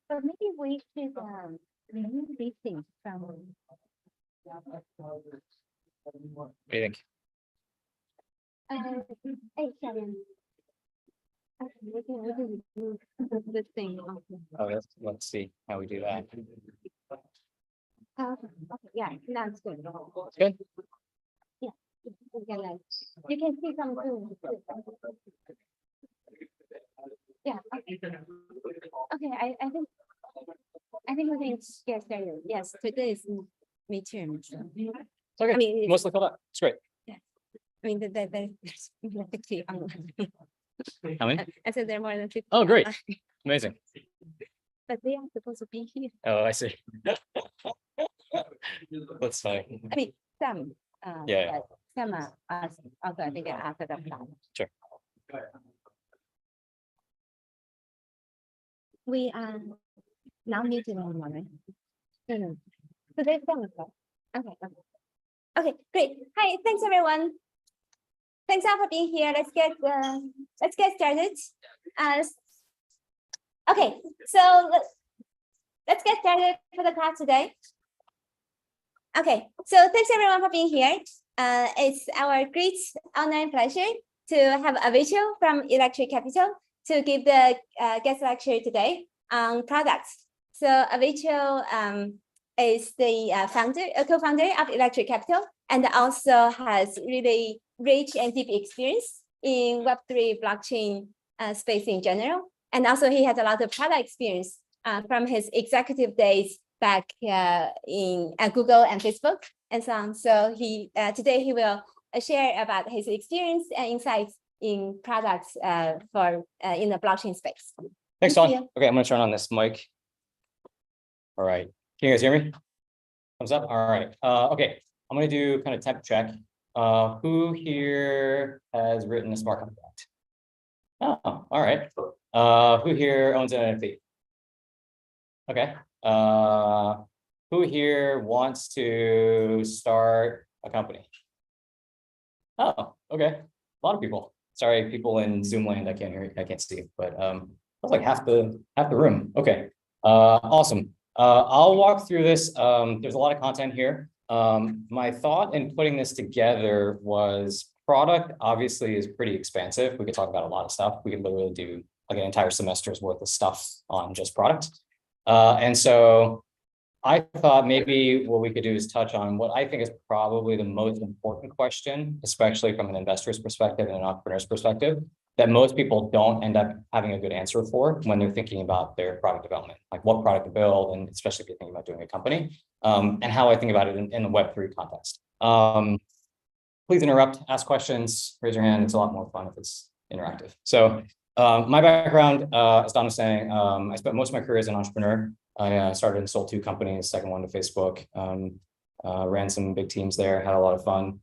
But maybe we should remove these things from. What do you think? Hey, Shannon. Okay, we can remove this thing. Oh, let's see how we do that. Okay, yeah, that's good. Good. Yeah, you can see some too. Yeah. Okay, I think we can get started. Yes, today is midterm. Okay. I mean, Mostly filled up. It's great. I mean, there's 50 online. How many? I said there are more than 50. Oh, great. online, Amazing. But they are supposed to be here. Oh, I see. That's funny. I mean, some. Yeah. But some are also, I think, after the plan. Sure. We are now muted anymore, right? No. So there's some of that. Okay, great. Hi, thanks everyone. Thanks all for being here. Let's get started. Okay, so let's get started for the class today. Okay, so thanks everyone for being here. It's our great honor and pleasure to have Avicho from Electric Capital to give the guest lecture today on products. So Avicho is the co-founder of Electric Capital, and also has really rich and deep experience in Web3 blockchain space in general. And also he has a lot of product experience from his executive days back in Google and Facebook and so on. So today he will share about his experience and insights in products in the blockchain space. Thanks, Dawn. Okay, I'm going to turn on this mic. All right. Can you guys hear me? Thumbs up. All right. Okay. I'm going to do kind of temp check. Who here has written a smart contract? Oh, all right. Who here owns an NFT? Okay. Who here wants to start a company? Oh, okay. A lot of people. Sorry, people in Zoom land, I can't hear you, I can't see, but that's like half the room. Okay. Awesome. I'll walk through this. There's a lot of content here. My thought in putting this together was product obviously is pretty expansive. We could talk about a lot of stuff. We could literally do like an entire semester's worth of stuff on just product. And so I thought maybe what we could do is touch on what I think is probably the most important question, especially from an investor's perspective and an entrepreneur's perspective, that most people don't end up having a good answer for when they're thinking about their product development, like what product to build, and especially if you're thinking about doing a company, and how I think about it in the Web3 context. Please interrupt, ask questions, raise your hand. It's a lot more fun if it's interactive. So my background, as Don was saying, I spent most of my career as an entrepreneur. I started and sold 2 companies, second one to Facebook, ran some big teams there, had a lot of fun.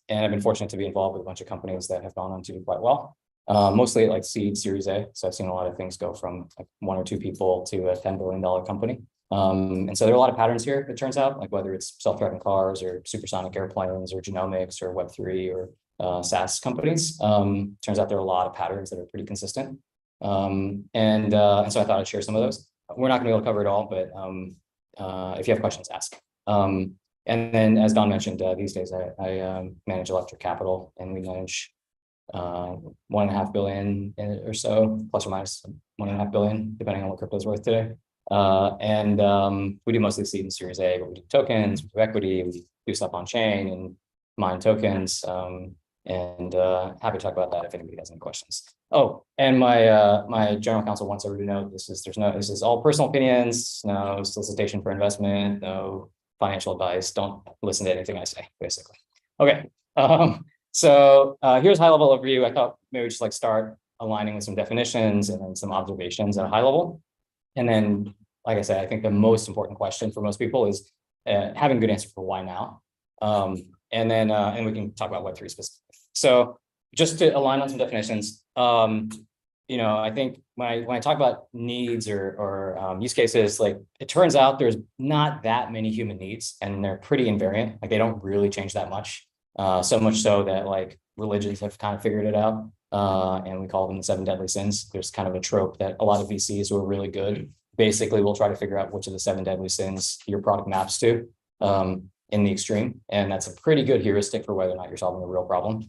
And I've been fortunate to be involved with a bunch of companies that have gone on to do quite well, mostly at like seed, Series A. So I've seen a lot of things go from like 1 or 2 people to a $10 billion company. And so there are a lot of patterns here, it turns out, like whether it's self-driving cars or supersonic airplanes or genomics or Web3 or SaaS companies. Turns out there are a lot of patterns that are pretty consistent. And so I thought I'd share some of those. We're not going to be able to cover it all, but if you have questions, ask. And then, as Don mentioned, these days I manage Electric Capital, and we manage 1.5 billion or so, plus or minus 1.5 billion, depending on what crypto is worth today. And we do mostly seed and Series A, but we do tokens, we do equity, we do stuff on chain and mine tokens. And happy to talk about that if anybody has any questions. Oh, and my general counsel wants everybody to know this is all personal opinions, no solicitation for investment, no financial advice. Don't listen to anything I say, basically. Okay. So here's a high level overview. I thought maybe just like start aligning with some definitions and then some observations at a high level. And then, like I said, I think the most important question for most people is having a good answer for why now. And then and we can talk about Web3 specifically. So just to align on some definitions, I think when I talk about needs or use cases, like it turns out there's not that many human needs, and they're pretty invariant. Like they don't really change that much. So much so that like religions have kind of figured it out, and we call them the 7 deadly sins. There's kind of a trope that a lot of VCs who are really good basically we'll try to figure out which of the 7 deadly sins your product maps to in the extreme. And that's a pretty good heuristic for whether or not you're solving a real problem.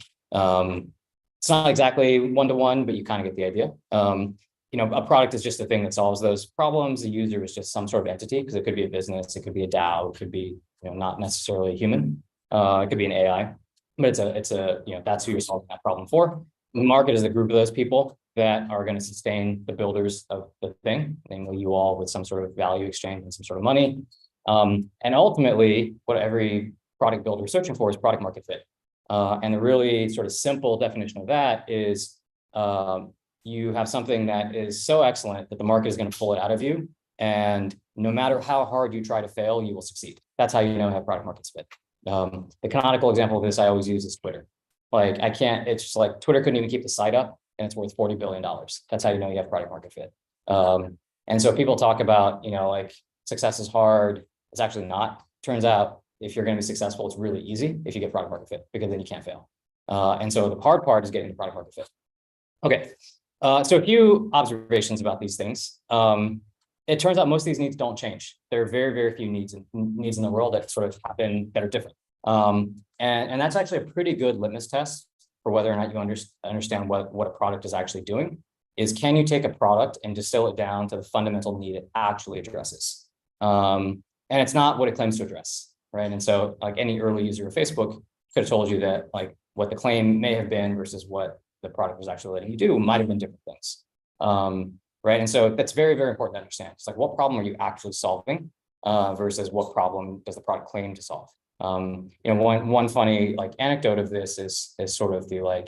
It's not exactly one-to-one, but you kind of get the idea. A product is just a thing that solves those problems. The user is just some sort of entity, because it could be a business, it could be a DAO, it could be not necessarily a human, it could be an AI, but it's a that's who you're solving that problem for. The market is a group of those people that are going to sustain the builders of the thing, namely you all, with some sort of value exchange and some sort of money. And ultimately, what every product builder is searching for is product market fit. And the really sort of simple definition of that is you have something that is so excellent that the market is going to pull it out of you. And no matter how hard you try to fail, you will succeed. That's how you have product market fit. The canonical example of this I always use is Twitter. It's just like Twitter couldn't even keep the site up and it's worth $40 billion. That's how you have product market fit. And so people talk about, success is hard. It's actually not. Turns out if you're going to be successful, it's really easy if you get product market fit, because then you can't fail. And so the hard part is getting the product market fit. Okay. So a few observations about these things. It turns out most of these needs don't change. There are very, very few needs in the world that sort of happen that are different. And that's actually a pretty good litmus test for whether or not you understand what a product is actually doing, is can you take a product and distill it down to the fundamental need it actually addresses? And it's not what it claims to address, right? And so any early user of Facebook could have told you that what the claim may have been versus what the product was actually letting you do might have been different things, right? And so that's very, very important to understand. It's what problem are you actually solving versus what problem does the product claim to solve? One funny anecdote of this is sort of the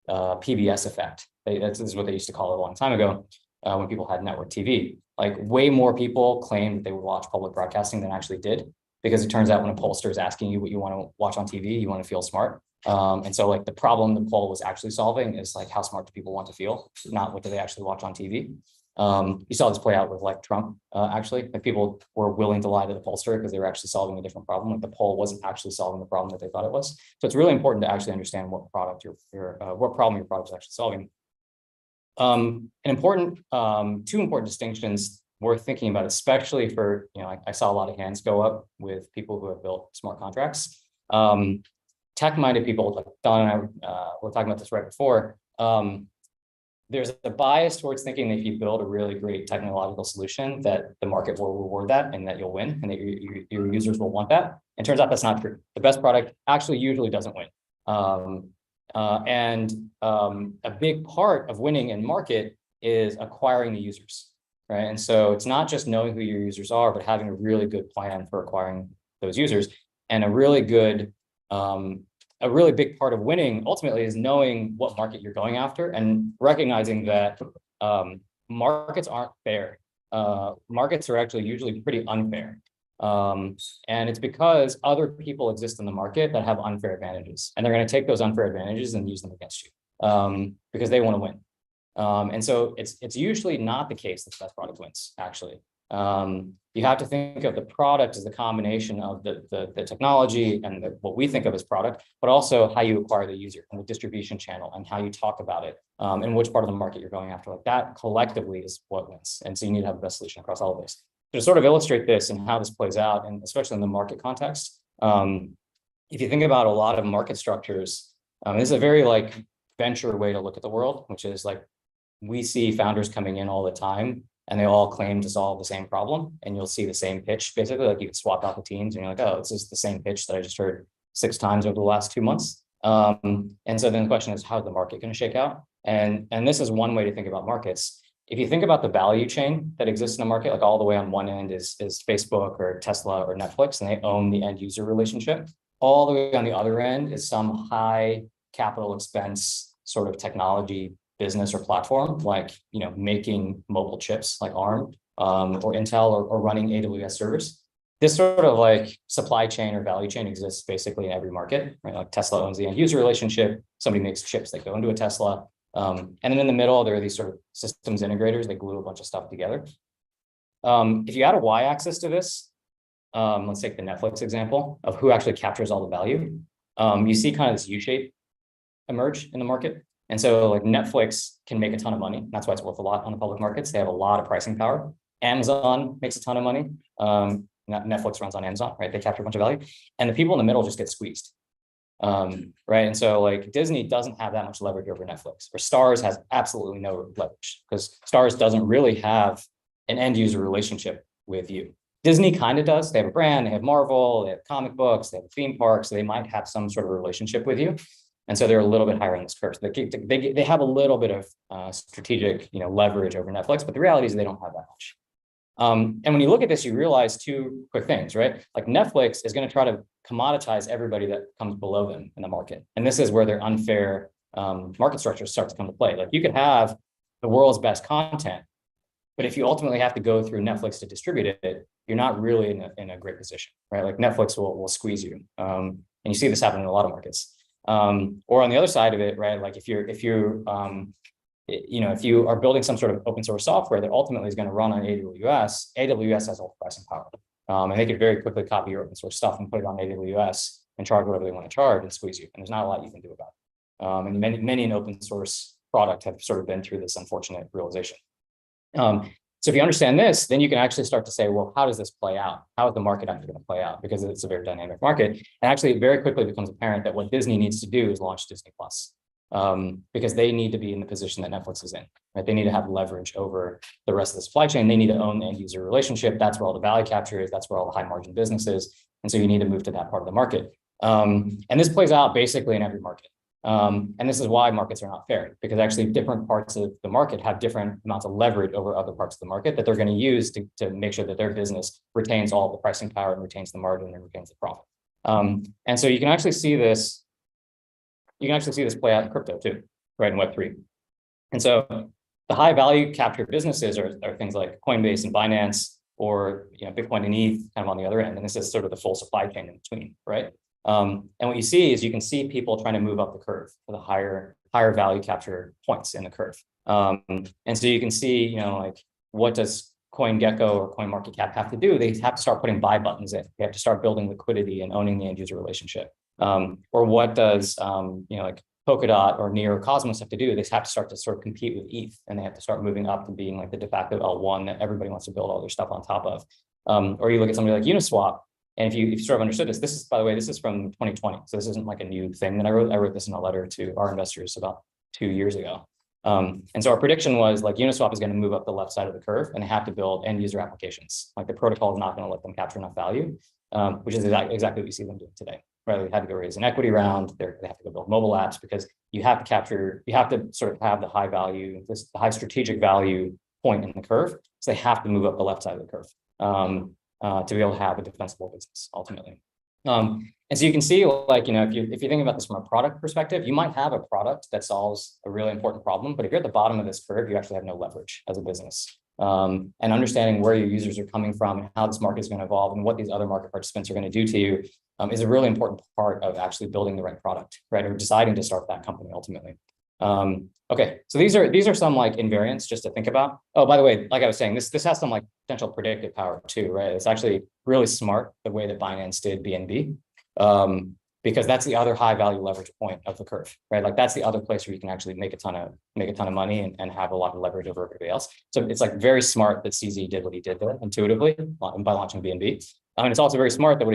PBS effect. This is what they used to call it a long time ago when people had network TV. Way more people claimed they would watch public broadcasting than actually did, because it turns out when a pollster is asking you what you want to watch on TV, you want to feel smart. And so the problem the poll was actually solving is how smart do people want to feel, not what do they actually watch on TV. You saw this play out with Trump, actually. People were willing to lie to the pollster because they were actually solving a different problem. The poll wasn't actually solving the problem that they thought it was. So it's really important to actually understand what problem your product is actually solving. Two important distinctions worth thinking about, especially for, I saw a lot of hands go up with people who have built smart contracts. Tech-minded people, like Don and I were talking about this right before, there's a bias towards thinking that if you build a really great technological solution, that the market will reward that and that you'll win and that your users will want that. And turns out that's not true. The best product actually usually doesn't win. A big part of winning in market is acquiring the users, right? And so it's not just knowing who your users are, but having a really good plan for acquiring those users. And a really big part of winning ultimately is knowing what market you're going after and recognizing that markets aren't fair. Markets are actually usually pretty unfair. And it's because other people exist in the market that have unfair advantages, and they're going to take those unfair advantages and use them against you because they want to win. And so it's usually not the case that the best product wins, actually. You have to think of the product as the combination of the technology and what we think of as product, but also how you acquire the user and the distribution channel and how you talk about it and which part of the market you're going after. That collectively is what wins. And so you need to have the best solution across all of this. To sort of illustrate this and how this plays out, and especially in the market context, if you think about a lot of market structures, this is a very venture way to look at the world, which is we see founders coming in all the time and they all claim to solve the same problem, and you'll see the same pitch. Basically, you can swap out the teams and you're oh, this is the same pitch that I just heard 6 times over the last 2 months. And so then the question is, how's the market going to shake out? And this is one way to think about markets. If you think about the value chain that exists in the market, all the way on one end is Facebook or Tesla or Netflix, and they own the end user relationship. All the way on the other end is some high capital expense sort of technology business or platform, making mobile chips like ARM or Intel or running AWS servers. This sort of supply chain or value chain exists basically in every market, right? Tesla owns the end user relationship. Somebody makes chips that go into a Tesla. And then in the middle, there are these sort of systems integrators. They glue a bunch of stuff together. If you add a y-axis to this, let's take the Netflix example of who actually captures all the value. You see kind of this U-shape emerge in the market. And so Netflix can make a ton of money. That's why it's worth a lot on the public markets. They have a lot of pricing power. Amazon makes a ton of money. Netflix runs on Amazon, right? They capture a bunch of value, and the people in the middle just get squeezed. Right. And so like Disney doesn't have that much leverage over Netflix, or Stars has absolutely no leverage because Stars doesn't really have an end user relationship with you. Disney kind of does. They have a brand, they have Marvel, they have comic books, they have theme parks, so they might have some sort of relationship with you. And so they're a little bit higher on this curve. So they have a little bit of strategic, leverage over Netflix, but the reality is they don't have that much. And when you look at this, you realize two quick things, right? Like Netflix is going to try to commoditize everybody that comes below them in the market. And this is where their unfair market structures start to come to play. Like you could have the world's best content, but if you ultimately have to go through Netflix to distribute it, you're not really in a great position, right? Like Netflix will squeeze you. And you see this happen in a lot of markets. Or on the other side of it, right? Like if you are building some sort of open source software that ultimately is going to run on AWS has all the pricing power. And they could very quickly copy your open source stuff and put it on AWS and charge whatever they want to charge and squeeze you. And there's not a lot you can do about it. And many an open source product have sort of been through this unfortunate realization. So if you understand this, then you can actually start to say, well, how does this play out? How is the market actually going to play out? Because it's a very dynamic market. And actually, it very quickly becomes apparent that what Disney needs to do is launch Disney Plus. Because they need to be in the position that Netflix is in, right? They need to have leverage over the rest of the supply chain. They need to own the end user relationship. That's where all the value capture is. That's where all the high margin business is. And so you need to move to that part of the market. And this plays out basically in every market. And this is why markets are not fair, because actually different parts of the market have different amounts of leverage over other parts of the market that they're going to use to make sure that their business retains all the pricing power and retains the margin and retains the profit. And so you can actually see this. You can actually see this play out in crypto too, right, in Web3. And so the high value capture businesses are things like Coinbase and Binance, or Bitcoin and ETH kind of on the other end. And this is sort of the full supply chain in between, right? And what you see is you can see people trying to move up the curve to the higher value capture points in the curve. And so you can see, like what does CoinGecko or CoinMarketCap have to do? They have to start putting buy buttons in. They have to start building liquidity and owning the end user relationship. Or what does like Polkadot or Near or Cosmos have to do? They have to start to sort of compete with ETH, and they have to start moving up to being like the de facto L1 that everybody wants to build all their stuff on top of. Or you look at somebody like Uniswap, and if you sort of understood this is, by the way, this is from 2020, so this isn't like a new thing that I wrote. I wrote this in a letter to our investors about 2 years ago. And so our prediction was like Uniswap is going to move up the left side of the curve, and they have to build end user applications. Like the protocol is not going to let them capture enough value, which is exactly what you see them doing today. Right, they had to go raise an equity round. They have to go build mobile apps because you have to sort of have the high value, the high strategic value point in the curve. So they have to move up the left side of the curve to be able to have a defensible business ultimately. And so you can see, like, if you think about this from a product perspective, you might have a product that solves a really important problem, but if you're at the bottom of this curve, you actually have no leverage as a business. And understanding where your users are coming from and how this market is going to evolve and what these other market participants are going to do to you is a really important part of actually building the right product, right? Or deciding to start that company ultimately. Okay, so these are some like invariants just to think about. Oh, by the way, like I was saying, this has some like potential predictive power too, right? It's actually really smart the way that Binance did BNB, because that's the other high value leverage point of the curve, right? Like that's the other place where you can actually make a ton of money and have a lot of leverage over everybody else. So it's like very smart that CZ did what he did there intuitively by launching BNB. And it's also very smart that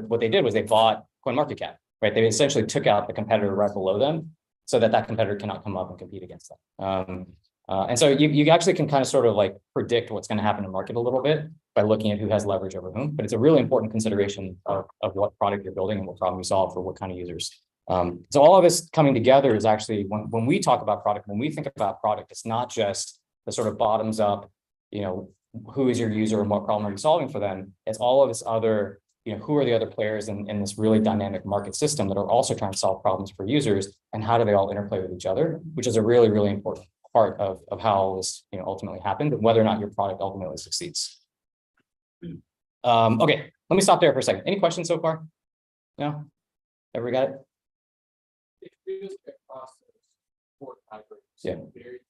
what they did was they bought CoinMarketCap, right? They essentially took out the competitor right below them so that competitor cannot come up and compete against them. And so you actually can kind of sort of like predict what's going to happen in the market a little bit by looking at who has leverage over whom, but it's a really important consideration of what product you're building and what problem you solve for what kind of users. So all of this coming together is actually when we talk about product, when we think about product, it's not just the sort of bottoms up, who is your user and what problem are you solving for them? It's all of this other, who are the other players in this really dynamic market system that are also trying to solve problems for users, and how do they all interplay with each other, which is a really, really important part of how all this ultimately happened and whether or not your product ultimately succeeds. Okay, let me stop there for a second. Any questions so far? No? Everybody got it? If you just get across those four categories, Yeah. Very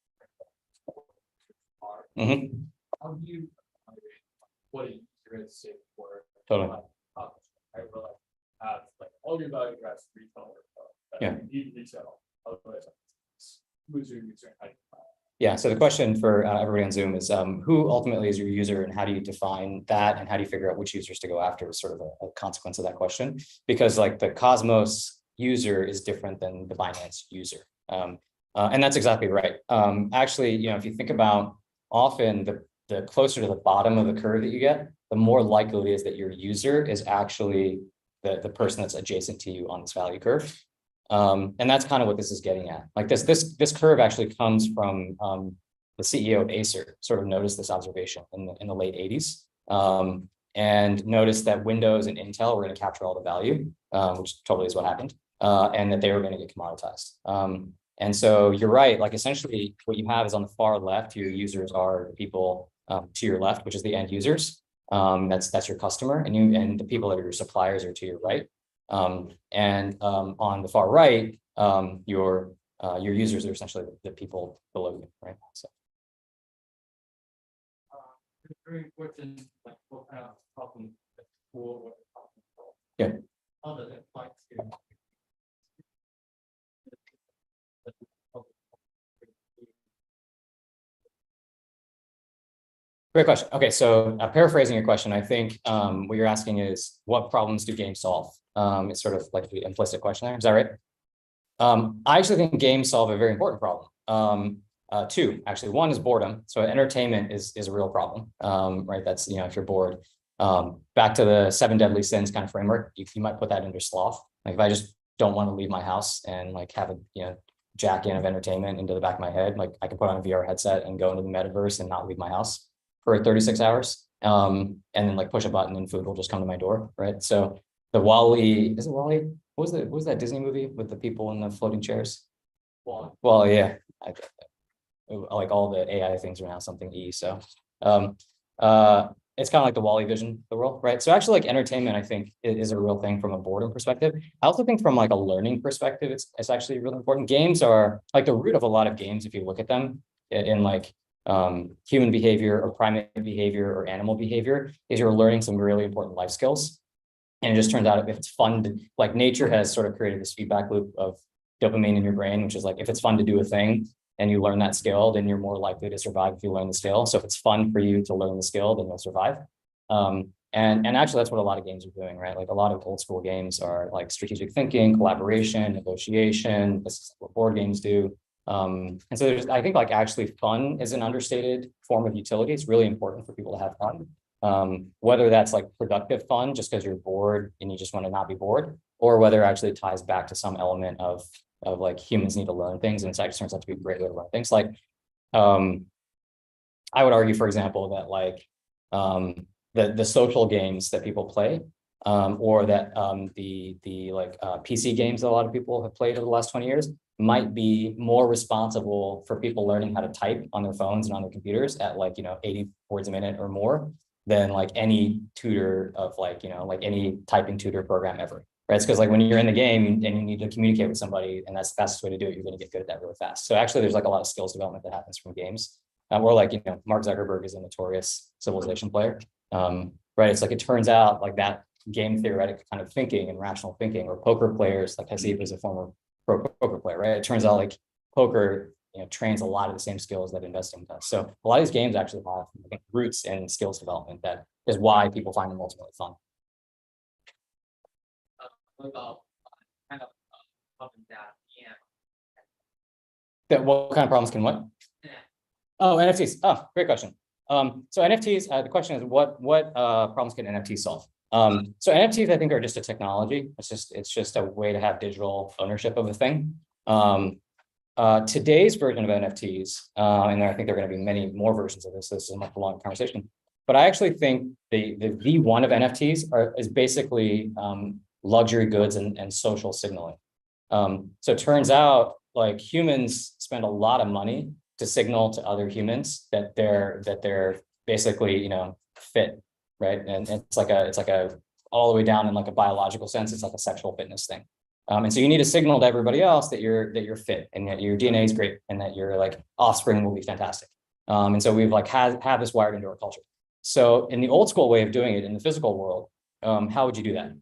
Mm-hmm. how do you evaluate what a user is safe for? Totally. I will have like all your value address retail or Yeah. you need retail. Otherwise, who's your user? Yeah, so the question for everybody on Zoom is who ultimately is your user and how do you define that and how do you figure out which users to go after is sort of a consequence of that question, because like the Cosmos user is different than the Binance user. And that's exactly right. Actually, if you think about often the closer to the bottom of the curve that you get, the more likely it is that your user is actually the person that's adjacent to you on this value curve. And that's kind of what this is getting at. Like this curve actually comes from the CEO of Acer, sort of noticed this observation in the late 80s, and noticed that Windows and Intel were going to capture all the value, which totally is what happened, and that they were going to get commoditized. And so you're right, like essentially what you have is on the far left, your users are the people to your left, which is the end users. That's your customer, and the people that are your suppliers are to your right. And on the far right, your users are essentially the people below you, right? So. Very important, like what kind of problem for Yeah. How does it apply to? Great question. Okay, so paraphrasing your question, I think what you're asking is what problems do games solve? It's sort of like the implicit question there. Is that right? I actually think games solve a very important problem. Two, actually. One is boredom. So entertainment is a real problem, right? That's, if you're bored. Back to the 7 deadly sins kind of framework, you might put that under sloth. Like if I just don't want to leave my house and like have a, jack in of entertainment into the back of my head, like I can put on a VR headset and go into the metaverse and not leave my house for 36 hours. And then like push a button and food will just come to my door, right? So the WALL-E, is it WALL-E? What was that Disney movie with the people in the floating chairs? Well, yeah. Like all the AI things are now something E. So it's kind of like the WALL-E vision of the world, right? So actually like entertainment, I think is a real thing from a boredom perspective. I also think from like a learning perspective, it's actually really important. Games are like the root of a lot of games. If you look at them in like human behavior or primate behavior or animal behavior, is you're learning some really important life skills. And it just turns out if it's fun to, like nature has sort of created this feedback loop of dopamine in your brain, which is like, if it's fun to do a thing and you learn that skill, then you're more likely to survive if you learn the skill. So if it's fun for you to learn the skill, then you'll survive. And actually that's what a lot of games are doing, right? Like a lot of old school games are like strategic thinking, collaboration, negotiation. This is what board games do. And so I think like actually fun is an understated form of utility. It's really important for people to have fun. Whether that's like productive fun just because you're bored and you just want to not be bored, or whether it actually ties back to some element of like humans need to learn things, and it actually turns out to be a great way to learn things. Like I would argue, for example, that like the social games that people play, or that the like PC games that a lot of people have played over the last 20 years might be more responsible for people learning how to type on their phones and on their computers at like 80 words a minute or more than like any tutor of like like any typing tutor program ever, right? It's because like when you're in the game and you need to communicate with somebody, and that's the fastest way to do it, you're going to get good at that really fast. So actually there's like a lot of skills development that happens from games. Or like Mark Zuckerberg is a notorious Civilization player, right? It's like it turns out like that game theoretic kind of thinking and rational thinking, or poker players, like Hasib is a former pro poker player, right? It turns out like poker trains a lot of the same skills that investing does. So a lot of these games actually have roots in skills development. That is why people find them ultimately fun. What about kind of problem that? Yeah. That what kind of problems can what? Yeah. Oh, NFTs. Oh, great question. So NFTs, the question is what problems can NFTs solve? So NFTs, I think, are just a technology. It's just a way to have digital ownership of a thing. Today's version of NFTs, and I think there are going to be many more versions of this. This is a much longer conversation. But I actually think the V1 of NFTs is basically luxury goods and social signaling. So it turns out like humans spend a lot of money to signal to other humans that they're basically fit, right? And it's like a all the way down in like a biological sense, it's like a sexual fitness thing. And so you need to signal to everybody else that you're fit and that your DNA is great and that your like offspring will be fantastic. And so we've like have this wired into our culture. So in the old school way of doing it in the physical world, how would you do that?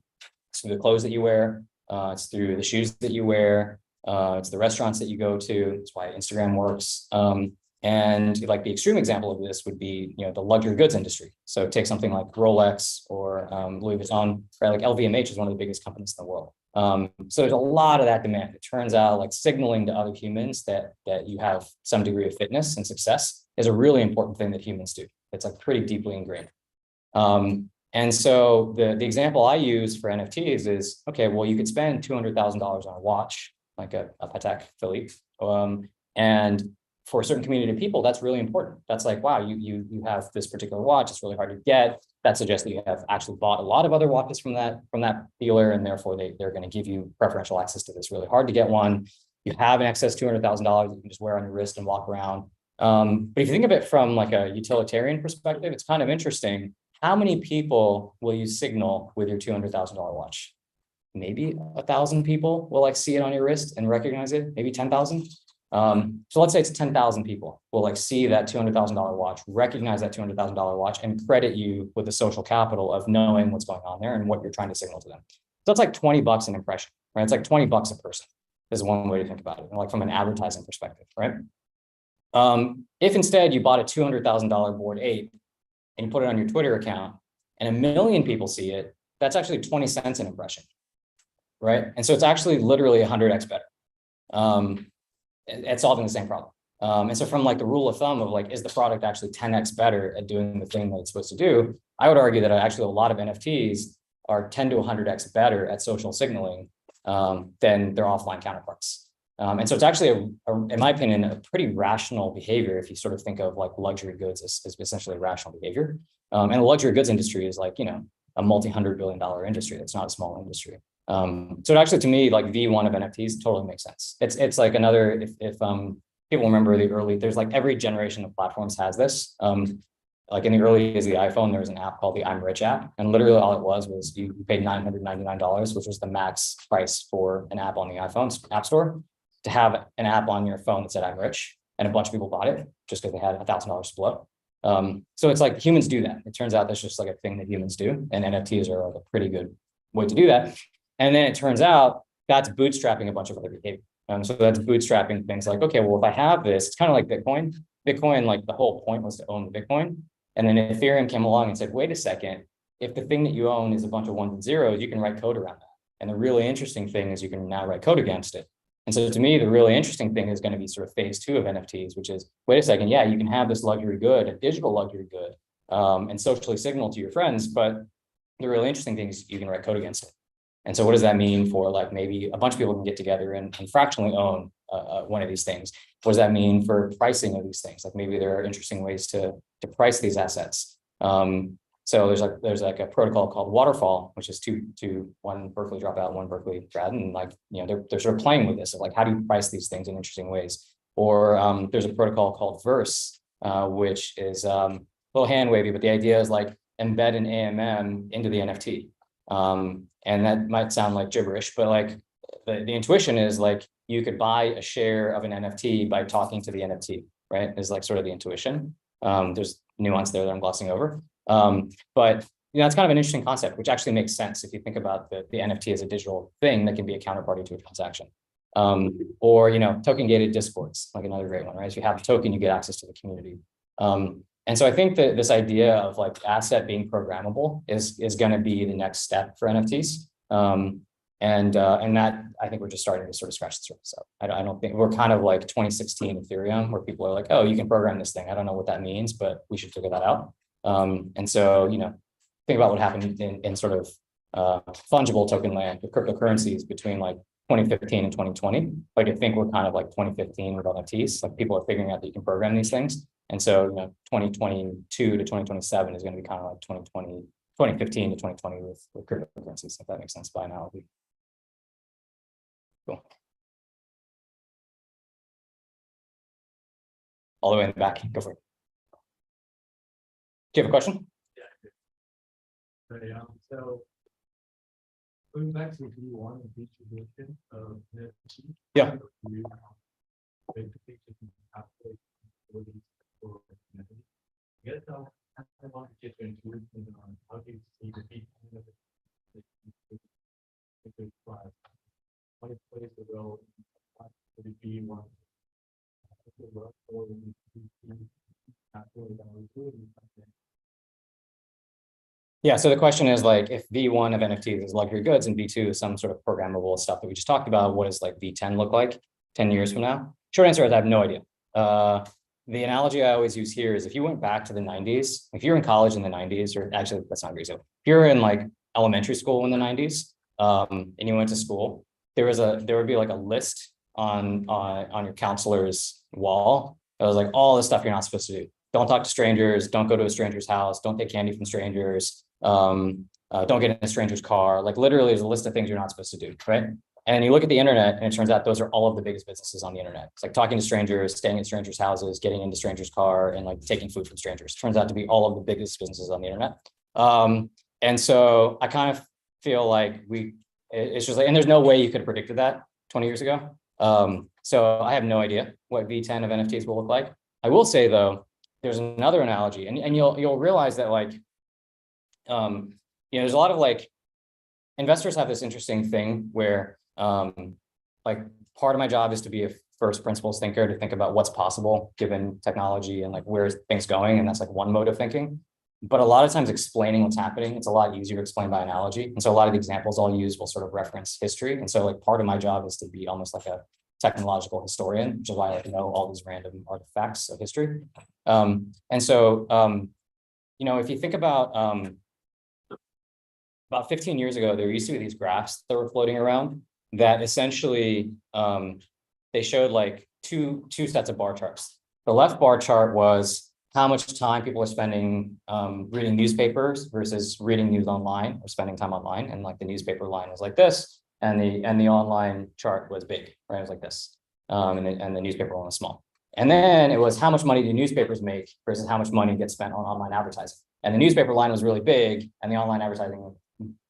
It's through the clothes that you wear. It's through the shoes that you wear. It's the restaurants that you go to. It's why Instagram works. And like the extreme example of this would be, the luxury goods industry. So take something like Rolex or Louis Vuitton, right? Like LVMH is one of the biggest companies in the world. So there's a lot of that demand. It turns out like signaling to other humans that you have some degree of fitness and success is a really important thing that humans do. It's like pretty deeply ingrained. And so the example I use for NFTs is, okay, well, you could spend $200,000 on a watch, like a Patek Philippe, and for a certain community of people, that's really important. That's like, wow, you have this particular watch, it's really hard to get. That suggests that you have actually bought a lot of other watches from that dealer, and therefore they're going to give you preferential access to this really hard to get one. You have an excess $200,000 you can just wear on your wrist and walk around. But if you think of it from like a utilitarian perspective, it's kind of interesting. How many people will you signal with your $200,000 watch? Maybe 1,000 people will like see it on your wrist and recognize it. Maybe 10,000. So let's say it's 10,000 people will like see that $200,000 watch, recognize that $200,000 watch, and credit you with the social capital of knowing what's going on there and what you're trying to signal to them. So that's like 20 bucks an impression, right? It's like 20 bucks a person is one way to think about it, like from an advertising perspective, right? If instead you bought a $200,000 Bored Ape and you put it on your Twitter account and 1 million people see it, that's actually 20 cents an impression, right? And so it's actually literally 100x better. At solving the same problem. And so from like the rule of thumb of like, is the product actually 10x better at doing the thing that it's supposed to do? I would argue that actually a lot of NFTs are 10 to 100x better at social signaling than their offline counterparts. And so it's actually, in my opinion, a pretty rational behavior if you sort of think of like luxury goods as essentially rational behavior. And the luxury goods industry is like, a multi-$100 billion industry. It's not a small industry. So actually, to me, like V1 of NFTs totally makes sense. It's like another, if people remember the early, there's like every generation of platforms has this. Like in the early days of the iPhone, there was an app called the I'm Rich app. And literally all it was you paid $999, which was the max price for an app on the iPhone app store to have an app on your phone that said I'm rich. And a bunch of people bought it just because they had $1,000 to blow. So it's like humans do that. It turns out that's just like a thing that humans do. And NFTs are like a pretty good way to do that. And then it turns out that's bootstrapping a bunch of other behavior. So that's bootstrapping things like, okay, well, if I have this, it's kind of like Bitcoin. Bitcoin, like the whole point was to own the Bitcoin. And then Ethereum came along and said, wait a second, if the thing that you own is a bunch of ones and zeros, you can write code around that. And the really interesting thing is you can now write code against it. And so to me, the really interesting thing is going to be sort of phase 2 of NFTs, which is, wait a second, yeah, you can have this luxury good, a digital luxury good, and socially signal to your friends, but the really interesting thing is you can write code against it. And so what does that mean for like maybe a bunch of people can get together and fractionally own one of these things? What does that mean for pricing of these things? Like maybe there are interesting ways to price these assets. So there's like a protocol called Waterfall, which is one Berkeley dropout, one Berkeley grad, and like they're sort of playing with this of like how do you price these things in interesting ways? Or there's a protocol called Verse, which is a little hand wavy, but the idea is like embed an AMM into the NFT. And that might sound like gibberish, but like the intuition is like you could buy a share of an NFT by talking to the NFT, right? Is like sort of the intuition. There's nuance there that I'm glossing over. But it's kind of an interesting concept, which actually makes sense if you think about the NFT as a digital thing that can be a counterparty to a transaction. Or token gated discords, like another great one, right? If you have a token, you get access to the community. And so I think that this idea of like asset being programmable is going to be the next step for NFTs. And that I think we're just starting to sort of scratch the surface of. I don't think we're kind of like 2016 Ethereum, where people are like, oh, you can program this thing. I don't know what that means, but we should figure that out. And so, think about what happened in sort of fungible token land with cryptocurrencies between like 2015 and 2020. Like I think we're kind of like 2015 with NFTs. Like people are figuring out that you can program these things. And so, 2022 to 2027 is going to be kind of like 2015 to 2020 with cryptocurrencies, if that makes sense by analogy. Cool. All the way in the back, go for it. Do you have a question? Yeah. So going back to V1 and distribution of NFT. Yeah. I guess I want to get your intuition on how do you see the people what plays the role in the V1 to work for Yeah, so the question is like, if V1 of NFTs is luxury goods and V2 is some sort of programmable stuff that we just talked about, what does like V10 look like 10 years from now? Short answer is I have no idea. The analogy I always use here is if you went back to the 90s, if you're in college in the 90s, or actually that's not great. So if you're in like elementary school in the 90s, and you went to school, there would be like a list on your counselor's wall. It was like all the stuff you're not supposed to do. Don't talk to strangers, don't go to a stranger's house, don't take candy from strangers, don't get in a stranger's car. Like literally there's a list of things you're not supposed to do, right? And you look at the internet and it turns out those are all of the biggest businesses on the internet. It's like talking to strangers, staying at strangers' houses, getting into strangers' car, and like taking food from strangers. Turns out to be all of the biggest businesses on the internet. And so I kind of feel like it's just like, and there's no way you could have predicted that 20 years ago. So I have no idea what V10 of NFTs will look like. I will say though, there's another analogy, and you'll realize that like, there's a lot of like, investors have this interesting thing where like part of my job is to be a first principles thinker, to think about what's possible given technology and like where's things going. And that's like one mode of thinking. But a lot of times explaining what's happening, it's a lot easier to explain by analogy. And so a lot of the examples I'll use will sort of reference history. And so like part of my job is to be almost like a technological historian, which is why I like know all these random artifacts of history. And so, if you think about 15 years ago, there used to be these graphs that were floating around that essentially they showed like two sets of bar charts. The left bar chart was how much time people are spending reading newspapers versus reading news online or spending time online. And like the newspaper line was like this, and the online chart was big, right? It was like this, and the newspaper one was small. And then it was how much money do newspapers make versus how much money gets spent on online advertising. And the newspaper line was really big, and the online advertising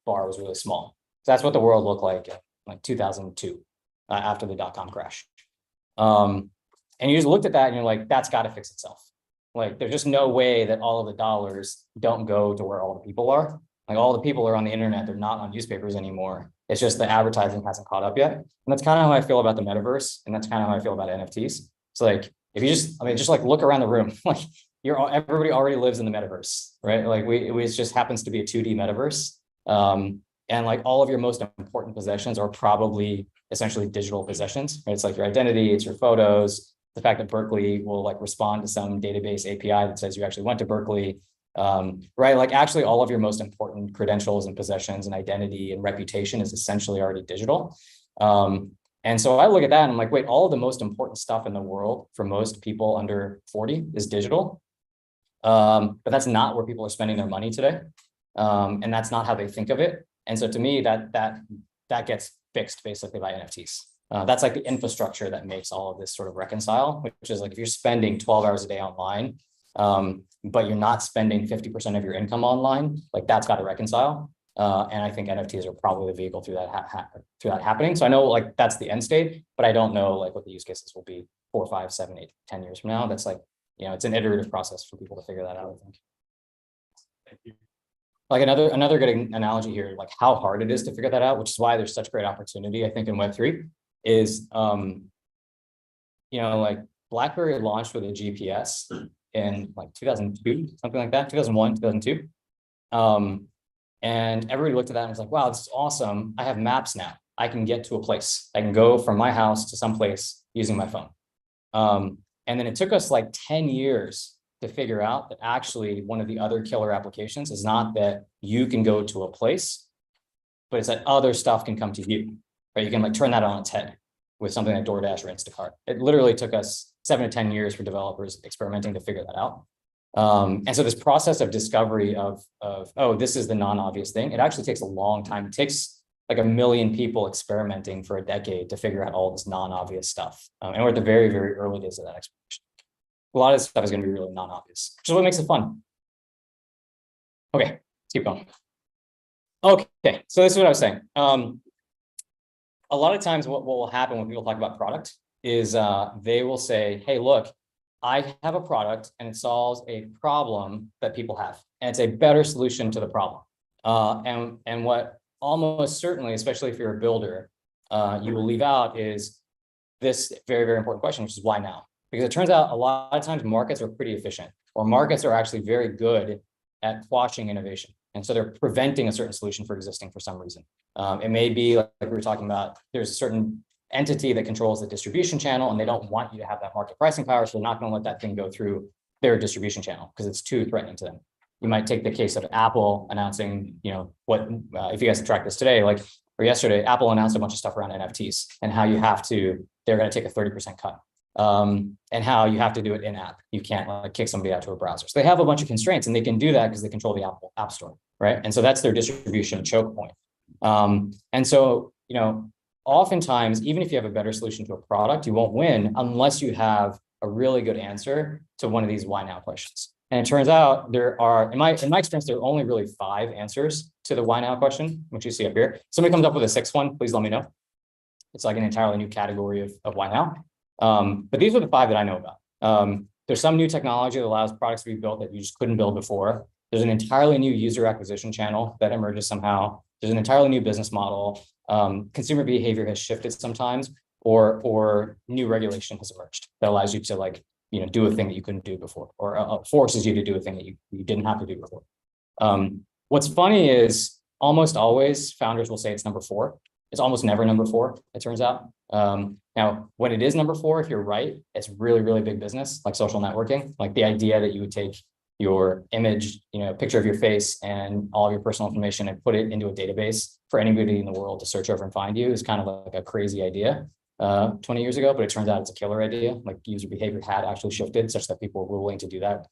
bar was really small. So that's what the world looked like in like 2002, after the dot-com crash. And you just looked at that and you're like, that's got to fix itself. Like, there's just no way that all of the dollars don't go to where all the people are. Like all the people are on the internet, they're not on newspapers anymore. It's just the advertising hasn't caught up yet. And that's kind of how I feel about the metaverse. And that's kind of how I feel about NFTs. It's like, if you just like look around the room, like everybody already lives in the metaverse, right? Like it just happens to be a 2D metaverse. And like all of your most important possessions are probably essentially digital possessions, right? It's like your identity, it's your photos, the fact that Berkeley will like respond to some database API that says you actually went to Berkeley, right? Like actually all of your most important credentials and possessions and identity and reputation is essentially already digital. And so I look at that and I'm like, wait, all of the most important stuff in the world for most people under 40 is digital. But that's not where people are spending their money today. And that's not how they think of it. And so to me, that gets fixed basically by NFTs. That's like the infrastructure that makes all of this sort of reconcile, which is like if you're spending 12 hours a day online, but you're not spending 50% of your income online, like that's got to reconcile. And I think NFTs are probably the vehicle through that happening. So I know like that's the end state, but I don't know like what the use cases will be 4, 5, 7, 8, 10 years from now. That's like, it's an iterative process for people to figure that out, I think. Thank you. Like another good analogy here, like how hard it is to figure that out, which is why there's such great opportunity, I think, in Web3 is, like BlackBerry launched with a GPS in like 2002, something like that, 2001, 2002. And everybody looked at that and was like, wow, this is awesome. I have maps now. I can get to a place. I can go from my house to some place using my phone. And then it took us like 10 years to figure out that actually one of the other killer applications is not that you can go to a place, but it's that other stuff can come to you, right? You can like turn that on its head with something like DoorDash or Instacart. It literally took us 7 to 10 years for developers experimenting to figure that out. And so this process of discovery of, oh, this is the non-obvious thing, it actually takes a long time. It takes like 1 million people experimenting for a decade to figure out all this non-obvious stuff. And we're at the very, very early days of that exploration. A lot of this stuff is going to be really non-obvious, which is what makes it fun. Okay, let's keep going. Okay, so this is what I was saying. A lot of times what will happen when people talk about product is they will say, hey, look, I have a product and it solves a problem that people have, and it's a better solution to the problem. And what almost certainly, especially if you're a builder, you will leave out is this very, very important question, which is why now? Because it turns out a lot of times markets are pretty efficient, or markets are actually very good at quashing innovation. And so they're preventing a certain solution for existing for some reason. It may be like we were talking about, there's a certain entity that controls the distribution channel and they don't want you to have that market pricing power. So they're not going to let that thing go through their distribution channel because it's too threatening to them. You might take the case of Apple announcing, what, if you guys track this today, or yesterday, Apple announced a bunch of stuff around NFTs and how they're going to take a 30% cut. And how you have to do it in app. You can't kick somebody out to a browser. So they have a bunch of constraints and they can do that because they control the Apple App Store, right? And so that's their distribution choke point. And so, oftentimes, even if you have a better solution to a product, you won't win unless you have a really good answer to one of these why now questions. And it turns out there are, in my experience, there are only really 5 answers to the why now question, which you see up here. Somebody comes up with a 6th one, please let me know. It's like an entirely new category of why now. But these are the 5 that I know about. There's some new technology that allows products to be built that you just couldn't build before. There's an entirely new user acquisition channel that emerges somehow. There's an entirely new business model. Consumer behavior has shifted sometimes, or new regulation has emerged that allows you to do a thing that you couldn't do before, or forces you to do a thing that you didn't have to do before. What's funny is almost always founders will say it's number 4. It's almost never number 4, it turns out. Now, when it is number 4, if you're right, it's really, really big business, like social networking. Like the idea that you would take your image, picture of your face and all of your personal information and put it into a database for anybody in the world to search over and find you is kind of like a crazy idea 20 years ago, but it turns out it's a killer idea. Like user behavior had actually shifted such that people were willing to do that.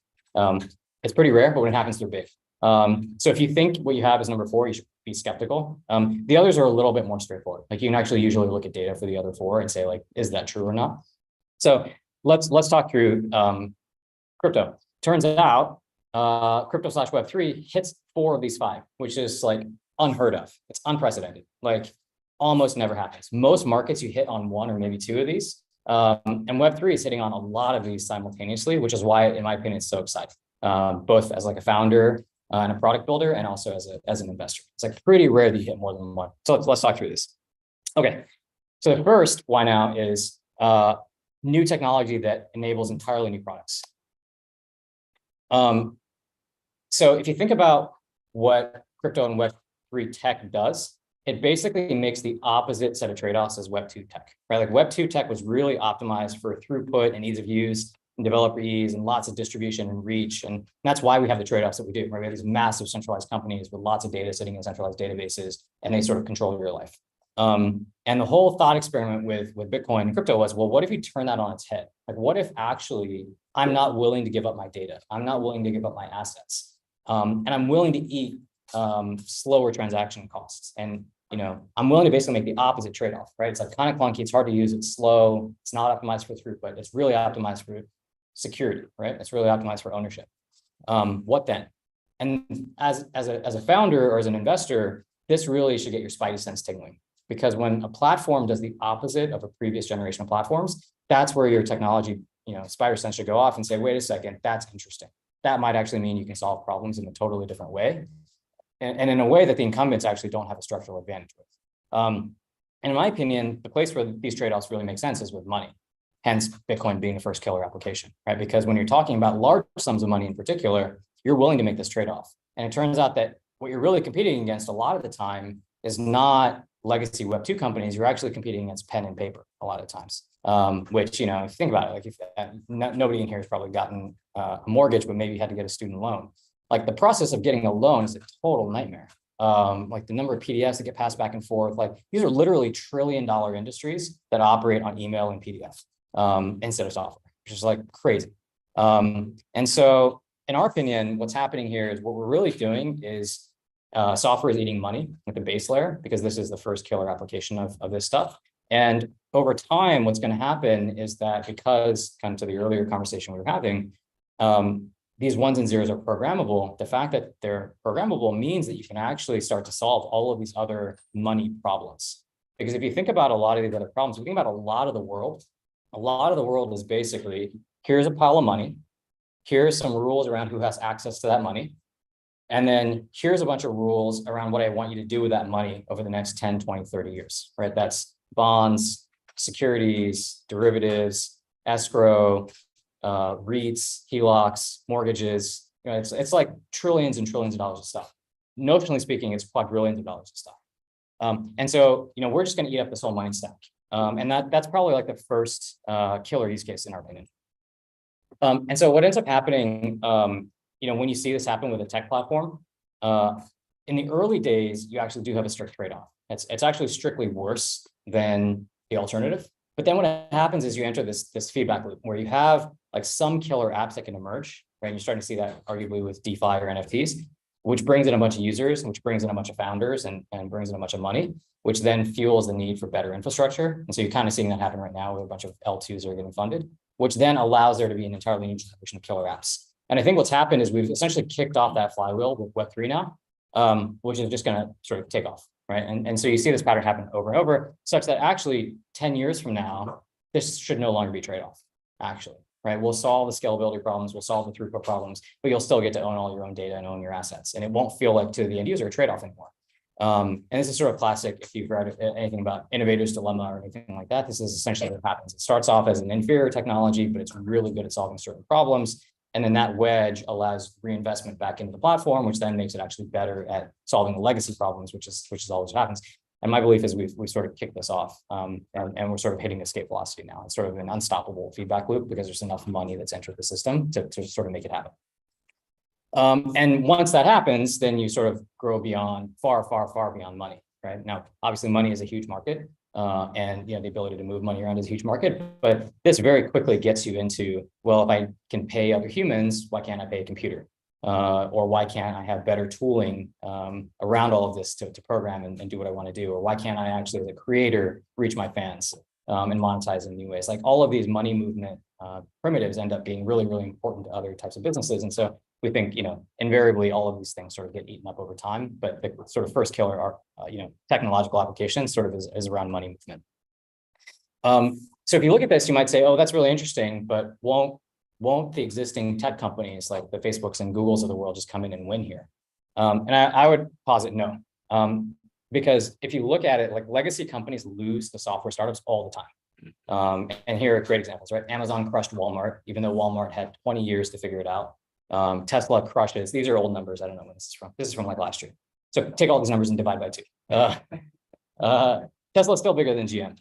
It's pretty rare, but when it happens, they're big. So if you think what you have is number 4, you should be skeptical. The others are a little bit more straightforward. Like you can actually usually look at data for the other 4 and say is that true or not? So let's talk through crypto. Turns out crypto/Web3 hits 4 of these 5, which is unheard of. It's unprecedented. Almost never happens. Most markets you hit on 1 or maybe 2 of these. And Web3 is hitting on a lot of these simultaneously, which is why, in my opinion, it's so exciting. Both as a founder and a product builder, and also as an investor. It's pretty rare that you hit more than 1. So let's talk through this. Okay, so the first why now is new technology that enables entirely new products. So if you think about what crypto and Web3 tech does, it basically makes the opposite set of trade-offs as Web2 tech, right? Like Web2 tech was really optimized for throughput and ease of use and developer ease and lots of distribution and reach. And that's why we have the trade-offs that we do, right? We have these massive centralized companies with lots of data sitting in centralized databases, and they sort of control your life. And the whole thought experiment with Bitcoin and crypto was, well, what if you turn that on its head? Like, what if actually I'm not willing to give up my data? I'm not willing to give up my assets. And I'm willing to eat slower transaction costs. And I'm willing to basically make the opposite trade-off, right? It's kind of clunky, it's hard to use, it's slow, it's not optimized for throughput, it's really optimized for security, right? It's really optimized for ownership. What then? And as a founder or as an investor, this really should get your spidey sense tingling, because when a platform does the opposite of a previous generation of platforms, that's where your technology, spider sense should go off and say, wait a second, that's interesting. That might actually mean you can solve problems in a totally different way. And in a way that the incumbents actually don't have a structural advantage with. And in my opinion, the place where these trade-offs really make sense is with money. Hence, Bitcoin being the first killer application, right? Because when you're talking about large sums of money in particular, you're willing to make this trade-off. And it turns out that what you're really competing against a lot of the time is not legacy Web2 companies. You're actually competing against pen and paper a lot of times. Which, if you think about it, nobody in here has probably gotten a mortgage, but maybe had to get a student loan. Like the process of getting a loan is a total nightmare. Like the number of PDFs that get passed back and forth, these are literally $1 trillion industries that operate on email and PDF instead of software, which is crazy. And so in our opinion, what's happening here is what we're really doing is software is eating money with the base layer, because this is the first killer application of this stuff. And over time, what's going to happen is that, because kind of to the earlier conversation we were having, these ones and zeros are programmable. The fact that they're programmable means that you can actually start to solve all of these other money problems. Because if you think about a lot of these other problems, we think about a lot of the world is basically, here's a pile of money, here's some rules around who has access to that money, and then here's a bunch of rules around what I want you to do with that money over the next 10, 20, 30 years, right? That's bonds, securities, derivatives, escrow, REITs, HELOCs, mortgages. You know, it's like trillions and trillions of dollars of stuff. Notionally speaking, it's quadrillions of dollars of stuff. And so, you know, we're just going to eat up this whole money stack. And that's probably like the first killer use case in our opinion. And so what ends up happening, you know, when you see this happen with a tech platform, in the early days, you actually do have a strict trade-off. It's actually strictly worse than the alternative. But then what happens is you enter this feedback loop where you have like some killer apps that can emerge, right? You're starting to see that arguably with DeFi or NFTs, which brings in a bunch of users, which brings in a bunch of founders and brings in a bunch of money, which then fuels the need for better infrastructure. And so you're kind of seeing that happen right now with a bunch of L2s that are getting funded, which then allows there to be an entirely new generation of killer apps. And I think what's happened is we've essentially kicked off that flywheel with Web3 now, which is just going to sort of take off, right? And so you see this pattern happen over and over, such that actually 10 years from now, this should no longer be a trade-off, actually, right? We'll solve the scalability problems, we'll solve the throughput problems, but you'll still get to own all your own data and own your assets. And it won't feel like to the end user a trade-off anymore. And this is sort of classic, if you've read anything about Innovator's Dilemma or anything like that, this is essentially what happens. It starts off as an inferior technology, but it's really good at solving certain problems. And then that wedge allows reinvestment back into the platform, which then makes it actually better at solving the legacy problems, which is always what happens. And my belief is we've sort of kicked this off, and we're sort of hitting escape velocity now. It's sort of an unstoppable feedback loop because there's enough money that's entered the system to sort of make it happen. And once that happens, then you sort of grow beyond far beyond money, right? Now, obviously, money is a huge market, and you know the ability to move money around is a huge market. But this very quickly gets you into, well, if I can pay other humans, why can't I pay a computer? Or why can't I have better tooling around all of this to program and do what I want to do? Or why can't I actually, as a creator, reach my fans and monetize in new ways? Like all of these money movement primitives end up being really, really important to other types of businesses. And so we think, you know, invariably all of these things sort of get eaten up over time. But the sort of first killer are, you know, technological applications sort of is around money movement. So if you look at this, you might say, oh, that's really interesting, but won't the existing tech companies like the Facebooks and Googles of the world just come in and win here? And I would posit no, because if you look at it, like legacy companies lose to software startups all the time. And here are great examples, right? Amazon crushed Walmart, even though Walmart had 20 years to figure it out. Tesla crushes, these are old numbers, I don't know when this is from. This is from like last year. So take all these numbers and divide by 2. Tesla's still bigger than GM.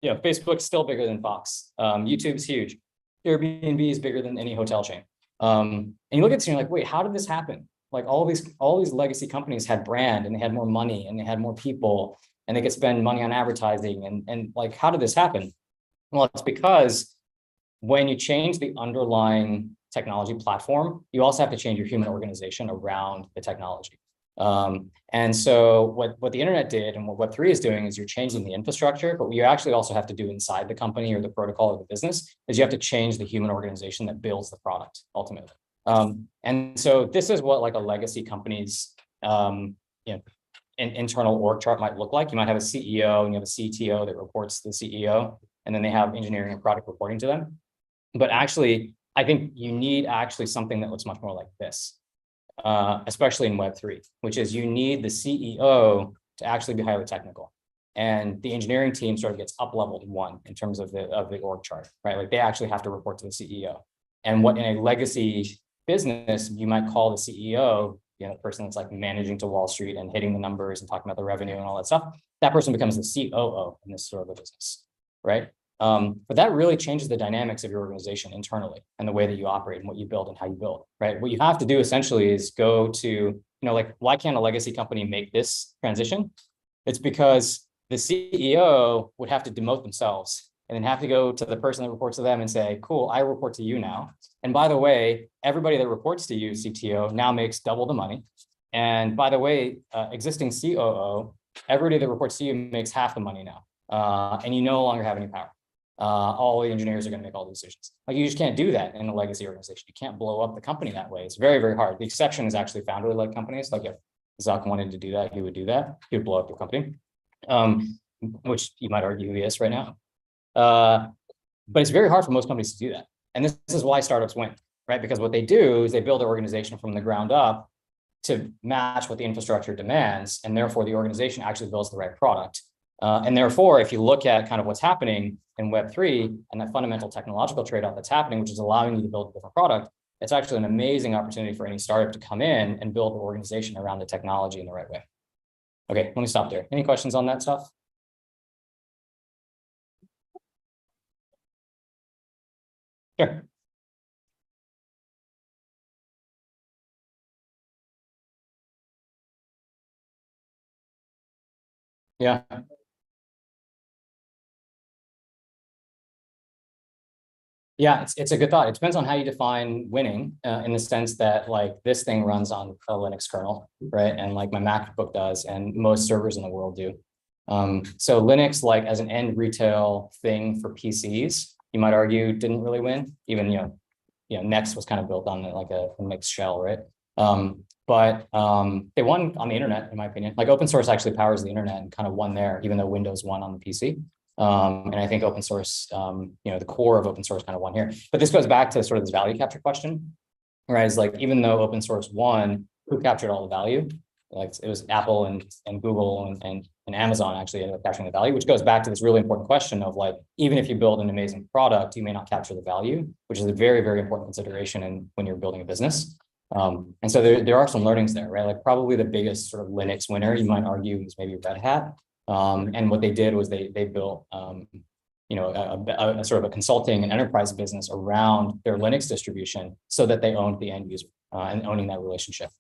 You know, Facebook's still bigger than Fox. YouTube's huge. Airbnb is bigger than any hotel chain. And you look at this and you're like, wait, how did this happen? Like all these legacy companies had brand and they had more money and they had more people and they could spend money on advertising. And like, how did this happen? Well, it's because when you change the underlying technology platform, you also have to change your human organization around the technology. And so what the internet did and what Web3 is doing is you're changing the infrastructure, but what you actually also have to do inside the company or the protocol of the business is you have to change the human organization that builds the product ultimately. And so this is what like a legacy company's you know, internal org chart might look like. You might have a CEO and you have a CTO that reports to the CEO, and then they have engineering and product reporting to them. But actually, I think you need actually something that looks much more like this. Especially in Web3, which is you need the CEO to actually be highly technical. And the engineering team sort of gets up-leveled 1 in terms of the org chart, right? Like they actually have to report to the CEO. And what in a legacy business, you might call the CEO, you know, the person that's like managing to Wall Street and hitting the numbers and talking about the revenue and all that stuff, that person becomes the COO in this sort of a business, right? But that really changes the dynamics of your organization internally and the way that you operate and what you build and how you build, right? What you have to do essentially is go to, you know, like, why can't a legacy company make this transition? It's because the CEO would have to demote themselves and then have to go to the person that reports to them and say, cool, I report to you now. And by the way, everybody that reports to you, CTO, now makes double the money. And by the way, existing COO, everybody that reports to you makes half the money now. And you no longer have any power. All the engineers are going to make all the decisions. Like you just can't do that in a legacy organization. You can't blow up the company that way. It's very, very hard. The exception is actually founder-led companies. Like if Zuck wanted to do that, he would do that. He would blow up the company, which you might argue he is right now. But it's very hard for most companies to do that. And this is why startups win, right? Because what they do is they build their organization from the ground up to match what the infrastructure demands. And therefore the organization actually builds the right product. And therefore, if you look at kind of what's happening in Web3 and that fundamental technological trade-off that's happening, which is allowing you to build a different product, it's actually an amazing opportunity for any startup to come in and build an organization around the technology in the right way. Okay, let me stop there. Any questions on that stuff? Sure. Yeah. Yeah, it's a good thought. It depends on how you define winning, in the sense that like this thing runs on a Linux kernel, right? And like my MacBook does, and most servers in the world do. So Linux, like as an end retail thing for PCs, you might argue didn't really win. Even Next was kind of built on like a mixed shell, right? But they won on the internet, in my opinion. Like open source actually powers the internet and kind of won there, even though Windows won on the PC. And I think open source, the core of open source kind of won here. But this goes back to sort of this value capture question, right? It's like, even though open source won, who captured all the value? Like it was Apple and Google and Amazon actually ended up capturing the value, which goes back to this really important question of like, even if you build an amazing product, you may not capture the value, which is a very, very important consideration when you're building a business. And so there are some learnings there, right? Like probably the biggest sort of Linux winner, you might argue, is maybe Red Hat. And what they did was they built, a sort of a consulting and enterprise business around their Linux distribution so that they owned the end user and owning that relationship.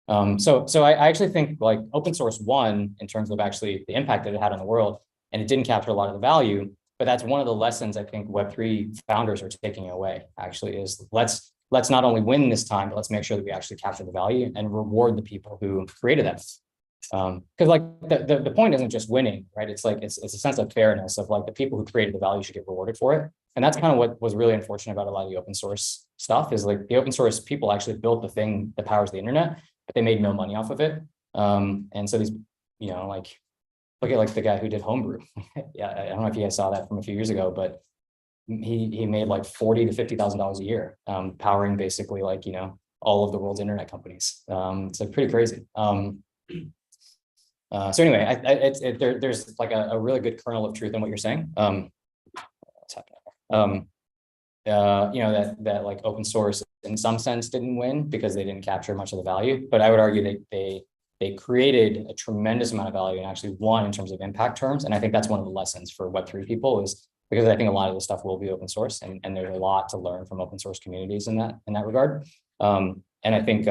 So I actually think like open source won in terms of actually the impact that it had on the world, and it didn't capture a lot of the value. But that's one of the lessons I think Web3 founders are taking away, actually, is let's not only win this time, but let's make sure that we actually capture the value and reward the people who created that. Because like the point isn't just winning, right? It's like it's a sense of fairness of like the people who created the value should get rewarded for it. And that's kind of what was really unfortunate about a lot of the open source stuff, is like the open source people actually built the thing that powers the internet, but they made no money off of it. And so these, like look at like the guy who did Homebrew. Yeah, I don't know if you guys saw that from a few years ago, but he made like $40,000 to $50,000 a year, powering basically like all of the world's internet companies. It's like pretty crazy. So anyway, there's like a really good kernel of truth in what you're saying. What's happening? That like open source in some sense didn't win because they didn't capture much of the value. But I would argue they created a tremendous amount of value and actually won in terms of impact terms. And I think that's one of the lessons for Web3 people, is because I think a lot of the stuff will be open source, and there's a lot to learn from open source communities in that regard. And I think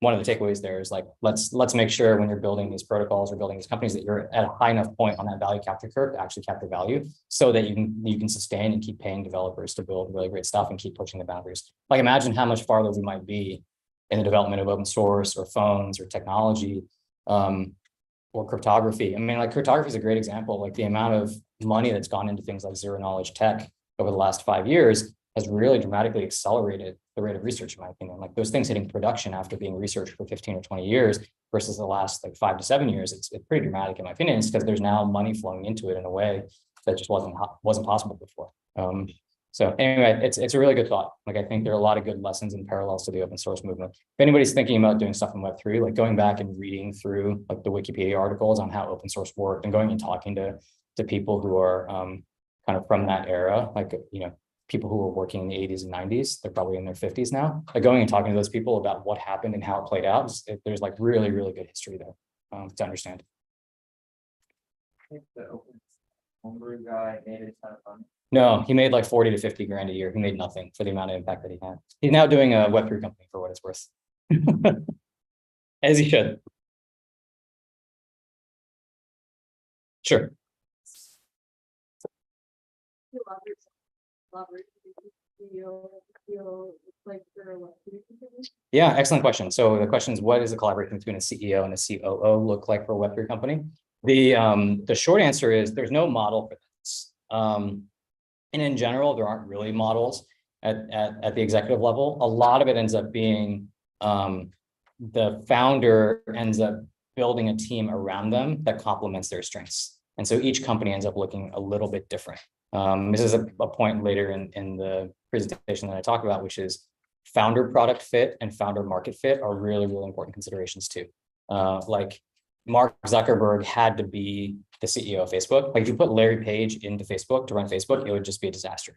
one of the takeaways there is like, let's make sure when you're building these protocols or building these companies that you're at a high enough point on that value capture curve to actually capture value, so that you can sustain and keep paying developers to build really great stuff and keep pushing the boundaries. Like imagine how much farther we might be in the development of open source or phones or technology, or cryptography. I mean, like cryptography is a great example. Like the amount of money that's gone into things like zero knowledge tech over the last 5 years has really dramatically accelerated the rate of research, in my opinion. Like those things hitting production after being researched for 15 or 20 years versus the last like 5 to 7 years, it's pretty dramatic in my opinion. It's because there's now money flowing into it in a way that just wasn't possible before. So anyway, it's a really good thought. Like I think there are a lot of good lessons and parallels to the open source movement. If anybody's thinking about doing stuff in Web3, like going back and reading through like the Wikipedia articles on how open source worked, and going and talking to people who are kind of from that era, like people who were working in the 80s and 90s, they're probably in their 50s now. Like going and talking to those people about what happened and how it played out, there's like really, really good history there to understand. I think the open Homebrew guy made a ton of money. No, he made like 40 to 50 grand a year. He made nothing for the amount of impact that he had. He's now doing a Web3 company for what it's worth. As he should. Sure. Yeah, excellent question. So the question is, what is the collaboration between a CEO and a COO look like for a Web3 company? The short answer is there's no model for this. And in general, there aren't really models at the executive level. A lot of it ends up being the founder ends up building a team around them that complements their strengths. And so each company ends up looking a little bit different. This is a point later in the presentation that I talk about, which is founder product fit and founder market fit are really, really important considerations too. Like Mark Zuckerberg had to be the CEO of Facebook. Like if you put Larry Page into Facebook to run Facebook, it would just be a disaster.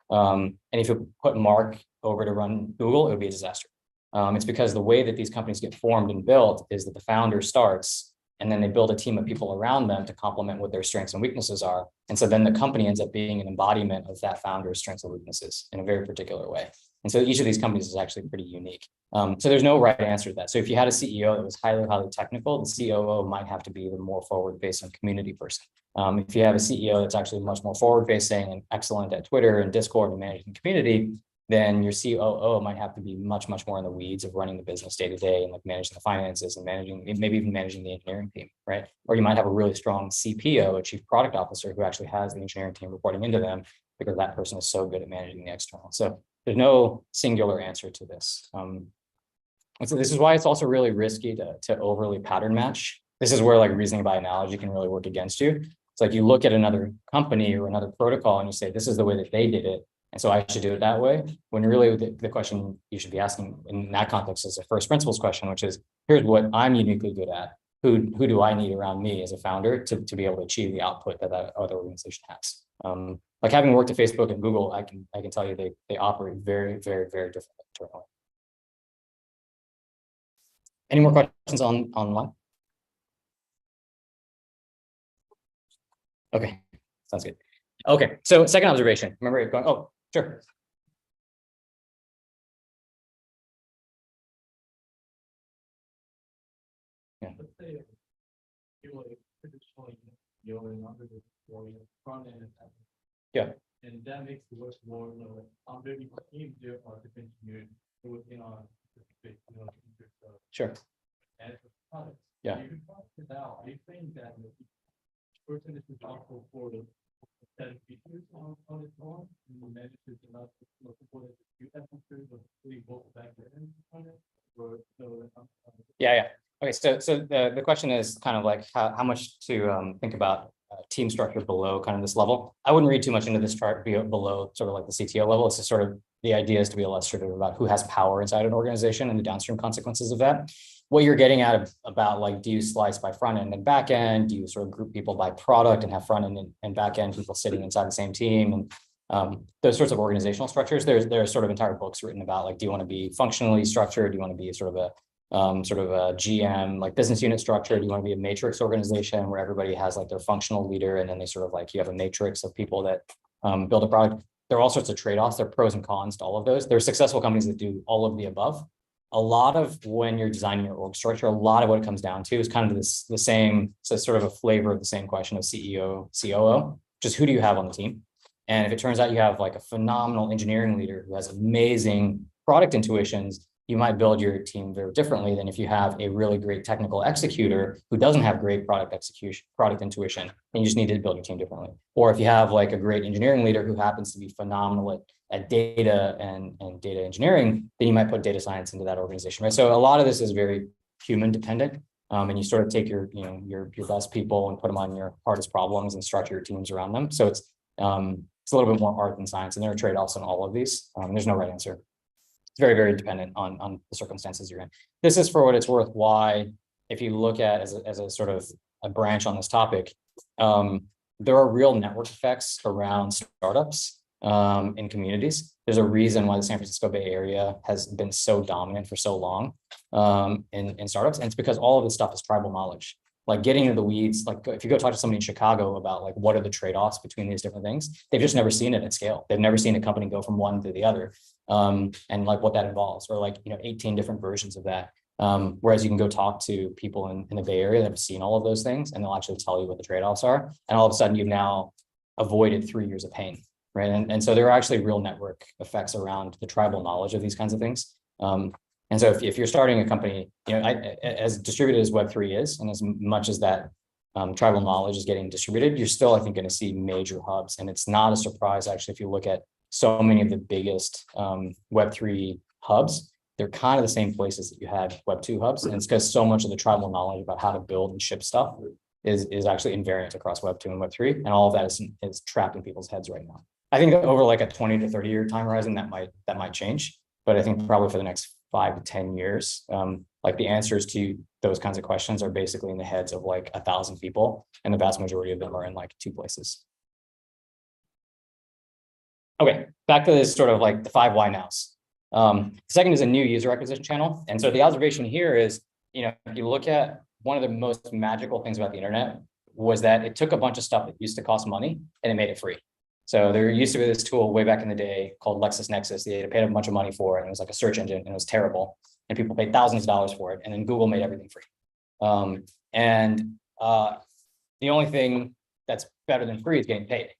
And if you put Mark over to run Google, it would be a disaster. It's because the way that these companies get formed and built is that the founder starts, and then they build a team of people around them to complement what their strengths and weaknesses are. And so then the company ends up being an embodiment of that founder's strengths and weaknesses in a very particular way. And so each of these companies is actually pretty unique. So there's no right answer to that. So if you had a CEO that was highly, highly technical, the COO might have to be the more forward-facing community person. If you have a CEO that's actually much more forward-facing and excellent at Twitter and Discord and managing community, then your COO might have to be much, much more in the weeds of running the business day to day and like managing the finances and managing, maybe even managing the engineering team, right? Or you might have a really strong CPO, a chief product officer, who actually has the engineering team reporting into them because that person is so good at managing the external. So there's no singular answer to this. And so this is why it's also really risky to overly pattern match. This is where like reasoning by analogy can really work against you. It's like you look at another company or another protocol and you say, this is the way that they did it, and so I should do it that way. When really the question you should be asking in that context is a first principles question, which is, here's what I'm uniquely good at. Who do I need around me as a founder to be able to achieve the output that other organization has? Like having worked at Facebook and Google, I can tell you they operate very, very, very differently internally. Any more questions online? Okay, sounds good. Okay, so second observation. Remember it going, oh, sure. Yeah. Let's say you were traditionally going under the front end. Yeah. And that makes the work more, I'm very easier or different engineering working on Sure. And product. Yeah. You can talk it out. Are you saying that the person is responsible for the set of features on its own, and the manager is not support it to that features of putting both back end on it? Or so Yeah. Okay, so the question is kind of like how much to think about team structure below kind of this level. I wouldn't read too much into this chart below sort of like the CTO level. It's just sort of the idea is to be illustrative about who has power inside an organization and the downstream consequences of that. What you're getting at about like, do you slice by front end and back end? Do you sort of group people by product and have front end and back end people sitting inside the same team? And those sorts of organizational structures, there's sort of entire books written about like, do you want to be functionally structured? Do you want to be sort of a GM, like business unit structure? Do you want to be a matrix organization where everybody has like their functional leader, and then they sort of like, you have a matrix of people that build a product? There are all sorts of trade-offs. There are pros and cons to all of those. There are successful companies that do all of the above. A lot of when you're designing your org structure, a lot of what it comes down to is kind of the same, so sort of a flavor of the same question of CEO, COO, just who do you have on the team? And if it turns out you have like a phenomenal engineering leader who has amazing product intuitions, you might build your team very differently than if you have a really great technical executor who doesn't have great product intuition, and you just need to build your team differently. Or if you have like a great engineering leader who happens to be phenomenal at data and data engineering, then you might put data science into that organization, right? So a lot of this is very human dependent, and you sort of take your best people and put them on your hardest problems and structure your teams around them. So it's a little bit more art than science, and there are trade-offs in all of these. There's no right answer. It's very, very dependent on the circumstances you're in. This is, for what it's worth, why, if you look at as a sort of a branch on this topic, there are real network effects around startups in communities. There's a reason why the San Francisco Bay Area has been so dominant for so long in startups, and it's because all of this stuff is tribal knowledge. Like getting into the weeds, like if you go talk to somebody in Chicago about like what are the trade-offs between these different things, they've just never seen it at scale. They've never seen a company go from one to the other, and like what that involves, or like 18 different versions of that. Whereas you can go talk to people in the Bay Area that have seen all of those things, and they'll actually tell you what the trade-offs are. And all of a sudden, you've now avoided 3 years of pain, right? And so there are actually real network effects around the tribal knowledge of these kinds of things. And so if you're starting a company, as distributed as Web3 is, and as much as that tribal knowledge is getting distributed, you're still, I think, going to see major hubs. And it's not a surprise, actually, if you look at so many of the biggest Web3 hubs, they're kind of the same places that you had Web2 hubs. And it's because so much of the tribal knowledge about how to build and ship stuff is actually invariant across Web2 and Web3. And all of that is trapped in people's heads right now. I think that over like a 20 to 30 year time horizon, that might change. But I think probably for the next 5 to 10 years, a like the answers to those kinds of questions are basically in the heads of like 1,000 people, and the vast majority of them are in like 2 places. Okay, back to this sort of like the 5 why nows. Second is a new user acquisition channel. And so the observation here is, if you look at one of the most magical things about the internet was that it took a bunch of stuff that used to cost money and it made it free. So there used to be this tool way back in the day called LexisNexis. They had paid a bunch of money for it, and it was like a search engine, and it was terrible. And people paid thousands of dollars for it, and then Google made everything free. The only thing that's better than free is getting paid,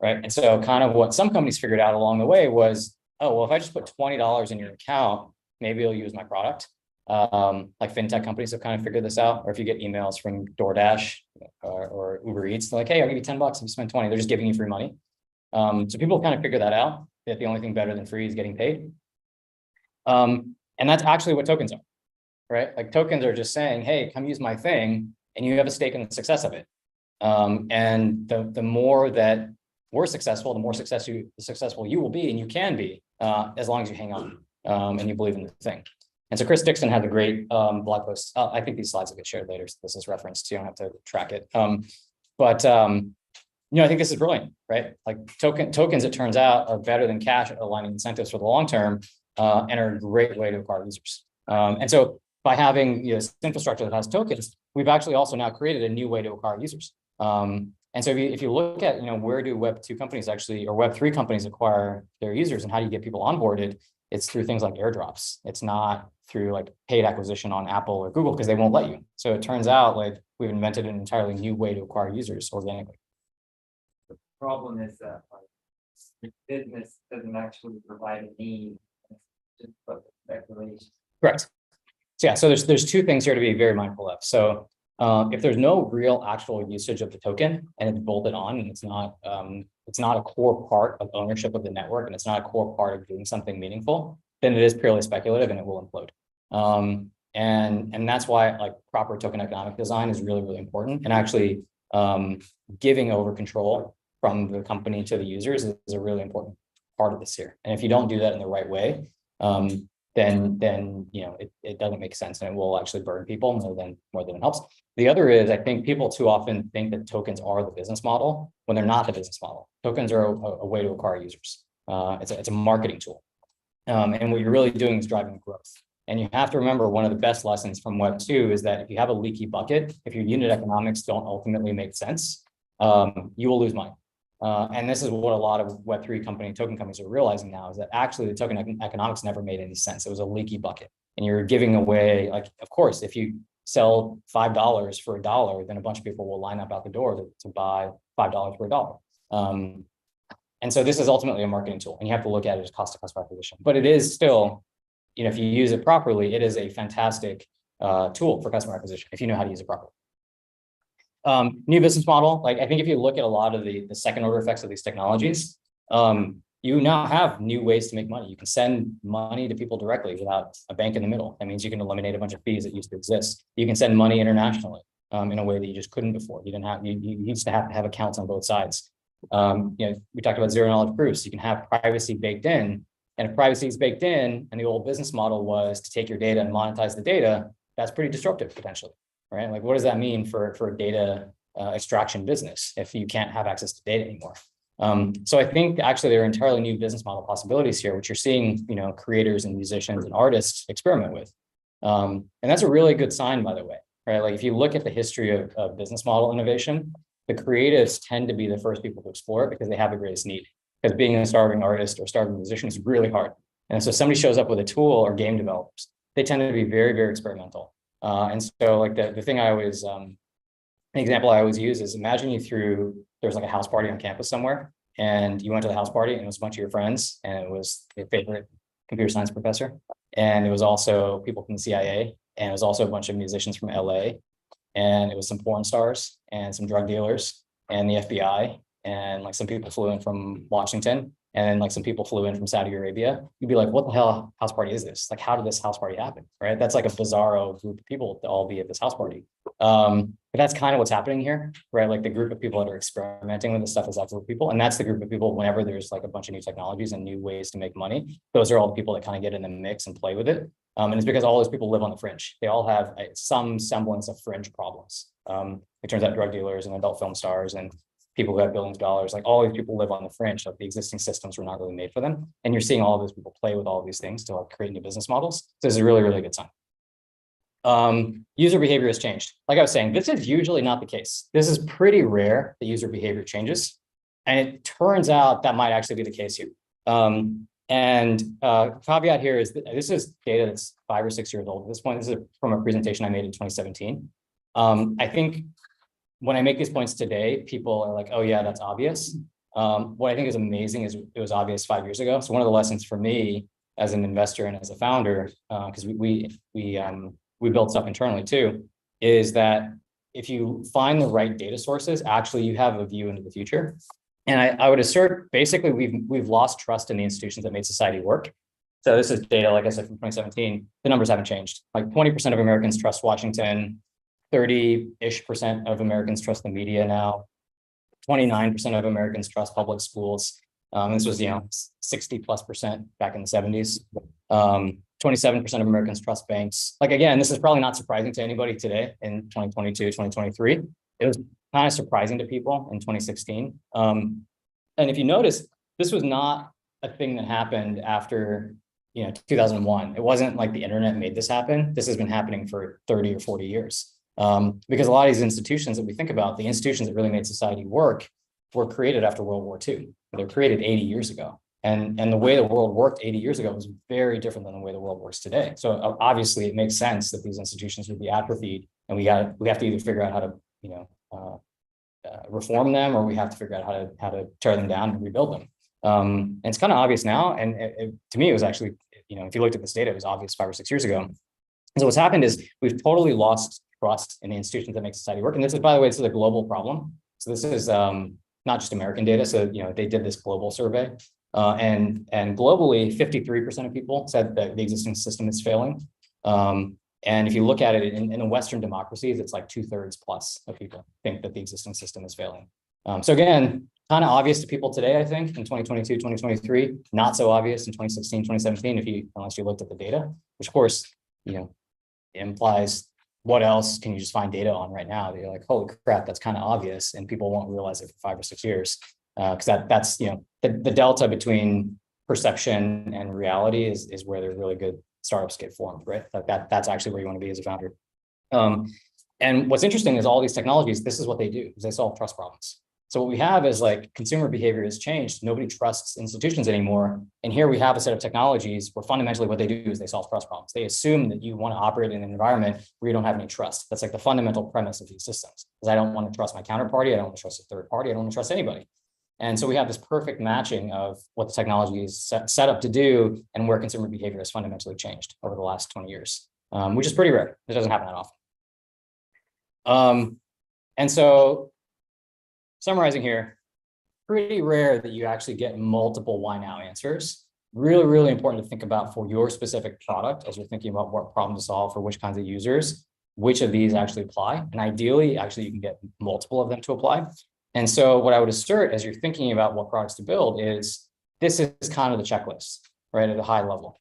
right? And so kind of what some companies figured out along the way was, oh, well, if I just put $20 in your account, maybe you'll use my product. Like fintech companies have kind of figured this out. Or if you get emails from DoorDash or Uber Eats, they're like, hey, I'll give you $10 if you spend 20. They're just giving you free money. So people kind of figure that out, that the only thing better than free is getting paid. And that's actually what tokens are, right? Like tokens are just saying, hey, come use my thing, and you have a stake in the success of it. And the more that we're successful, the more successful you will be, and you can be, as long as you hang on and you believe in the thing. And so Chris Dixon had a great blog post. I think these slides will get shared later, so this is referenced, so you don't have to track it. I think this is brilliant, right? Like tokens, it turns out, are better than cash at aligning incentives for the long term, and are a great way to acquire users. And so by having this infrastructure that has tokens, we've actually also now created a new way to acquire users. And so if you look at, where do Web2 companies actually, or Web3 companies acquire their users, and how do you get people onboarded? It's through things like airdrops. It's not through like paid acquisition on Apple or Google, because they won't let you. So it turns out like we've invented an entirely new way to acquire users organically. The problem is that the business doesn't actually provide a need, just but speculation. Correct. So yeah, so there's 2 things here to be very mindful of. So if there's no real actual usage of the token and it's bolted on, and it's not a core part of ownership of the network, and it's not a core part of doing something meaningful, then it is purely speculative and it will implode. And that's why like proper token economic design is really, really important. And actually giving over control from the company to the users is a really important part of this here. And if you don't do that in the right way, then it doesn't make sense, and it will actually burn people more than it helps. The other is, I think people too often think that tokens are the business model when they're not the business model. Tokens are a way to acquire users. It's a marketing tool. And what you're really doing is driving growth. And you have to remember, one of the best lessons from Web2 is that if you have a leaky bucket, if your unit economics don't ultimately make sense, you will lose money. And this is what a lot of Web3 token companies are realizing now, is that actually the token economics never made any sense. It was a leaky bucket. And you're giving away, like, of course, if you sell $5 for $1, then a bunch of people will line up out the door to buy $5 for $1. And so this is ultimately a marketing tool, and you have to look at it as cost to customer acquisition. But it is still, if you use it properly, it is a fantastic tool for customer acquisition if you know how to use it properly. New business model. Like, I think if you look at a lot of the second order effects of these technologies, you now have new ways to make money. You can send money to people directly without a bank in the middle. That means you can eliminate a bunch of fees that used to exist. You can send money internationally in a way that you just couldn't before. You used to have accounts on both sides. We talked about zero knowledge proofs. You can have privacy baked in, and if privacy is baked in, and the old business model was to take your data and monetize the data, that's pretty disruptive potentially, right? Like, what does that mean for a data extraction business if you can't have access to data anymore? So I think actually there are entirely new business model possibilities here, which you're seeing, creators and musicians and artists experiment with. And that's a really good sign, by the way, right? Like, if you look at the history of business model innovation, the creatives tend to be the first people to explore it because they have the greatest need. Because being a starving artist or starving musician is really hard. And so somebody shows up with a tool, or game developers, they tend to be very, very experimental. And so like the thing I always, an example I always use is, imagine there's like a house party on campus somewhere, and you went to the house party, and it was a bunch of your friends, and it was your favorite computer science professor. And it was also people from the CIA, and it was also a bunch of musicians from LA, and it was some porn stars and some drug dealers and the FBI, and like some people flew in from Washington, and then like some people flew in from Saudi Arabia. You'd be like, what the hell house party is this? Like, how did this house party happen, right? That's like a bizarro group of people to all be at this house party. But that's kind of what's happening here, right? Like, the group of people that are experimenting with this stuff is that group of people. And that's the group of people, whenever there's like a bunch of new technologies and new ways to make money, those are all the people that kind of get in the mix and play with it. And it's because all those people live on the fringe. They all have some semblance of fringe problems. It turns out drug dealers and adult film stars and people who have billions of dollars, like all these people live on the fringe. Like the existing systems were not really made for them. And you're seeing all of those people play with all of these things to like create new business models. So this is a really, really good sign. User behavior has changed. Like I was saying, this is usually not the case. This is pretty rare that user behavior changes. And it turns out that might actually be the case here. Caveat here is that this is data that's 5 or 6 years old at this point. This is from a presentation I made in 2017. I think when I make these points today, people are like, oh yeah, that's obvious. What I think is amazing is it was obvious 5 years ago. So one of the lessons for me as an investor and as a founder, because we built stuff internally too, is that if you find the right data sources, actually you have a view into the future. And I would assert basically we've lost trust in the institutions that made society work. So this is data, like I said, from 2017. The numbers haven't changed. Like 20% of Americans trust Washington, 30-ish% of Americans trust the media now. 29% of Americans trust public schools. This was 60+% back in the 70s. 27% of Americans trust banks. Like again, this is probably not surprising to anybody today in 2022, 2023. It was kind of surprising to people in 2016. And if you notice, this was not a thing that happened after 2001. It wasn't like the internet made this happen. This has been happening for 30 or 40 years. Because a lot of these institutions that we think about, the institutions that really made society work, were created after World War II. They were created 80 years ago. And the way the world worked 80 years ago was very different than the way the world works today. So obviously it makes sense that these institutions would be atrophied, and we have to either figure out how to reform them, or we have to figure out how to tear them down and rebuild them. And it's kind of obvious now. And to me, it was actually, if you looked at this data, it was obvious 5 or 6 years ago. And so what's happened is we've totally lost trust in the institutions that make society work. And this is, by the way, this is a global problem. So this is not just American data. So, they did this global survey. And globally, 53% of people said that the existing system is failing. And if you look at it in the Western democracies, it's like 2/3 plus of people think that the existing system is failing. So again, kind of obvious to people today, I think, in 2022, 2023, not so obvious in 2016, 2017, unless you looked at the data, which of course, implies what else can you just find data on right now that you're like, holy crap, that's kind of obvious, and people won't realize it for 5 or 6 years. Because that's the delta between perception and reality is where the really good startups get formed, right? Like that's actually where you want to be as a founder. And what's interesting is all these technologies, this is what they do, is they solve trust problems. So what we have is like consumer behavior has changed. Nobody trusts institutions anymore. And here we have a set of technologies where fundamentally what they do is they solve trust problems. They assume that you want to operate in an environment where you don't have any trust. That's like the fundamental premise of these systems, is I don't want to trust my counterparty. I don't want to trust a third party. I don't want to trust anybody. And so we have this perfect matching of what the technology is set up to do and where consumer behavior has fundamentally changed over the last 20 years, which is pretty rare. It doesn't happen that often. And so summarizing here, pretty rare that you actually get multiple why now answers. Really, really important to think about for your specific product as you're thinking about what problem to solve for which kinds of users, which of these actually apply. And ideally, actually, you can get multiple of them to apply. And so what I would assert as you're thinking about what products to build is this is kind of the checklist, right, at a high level.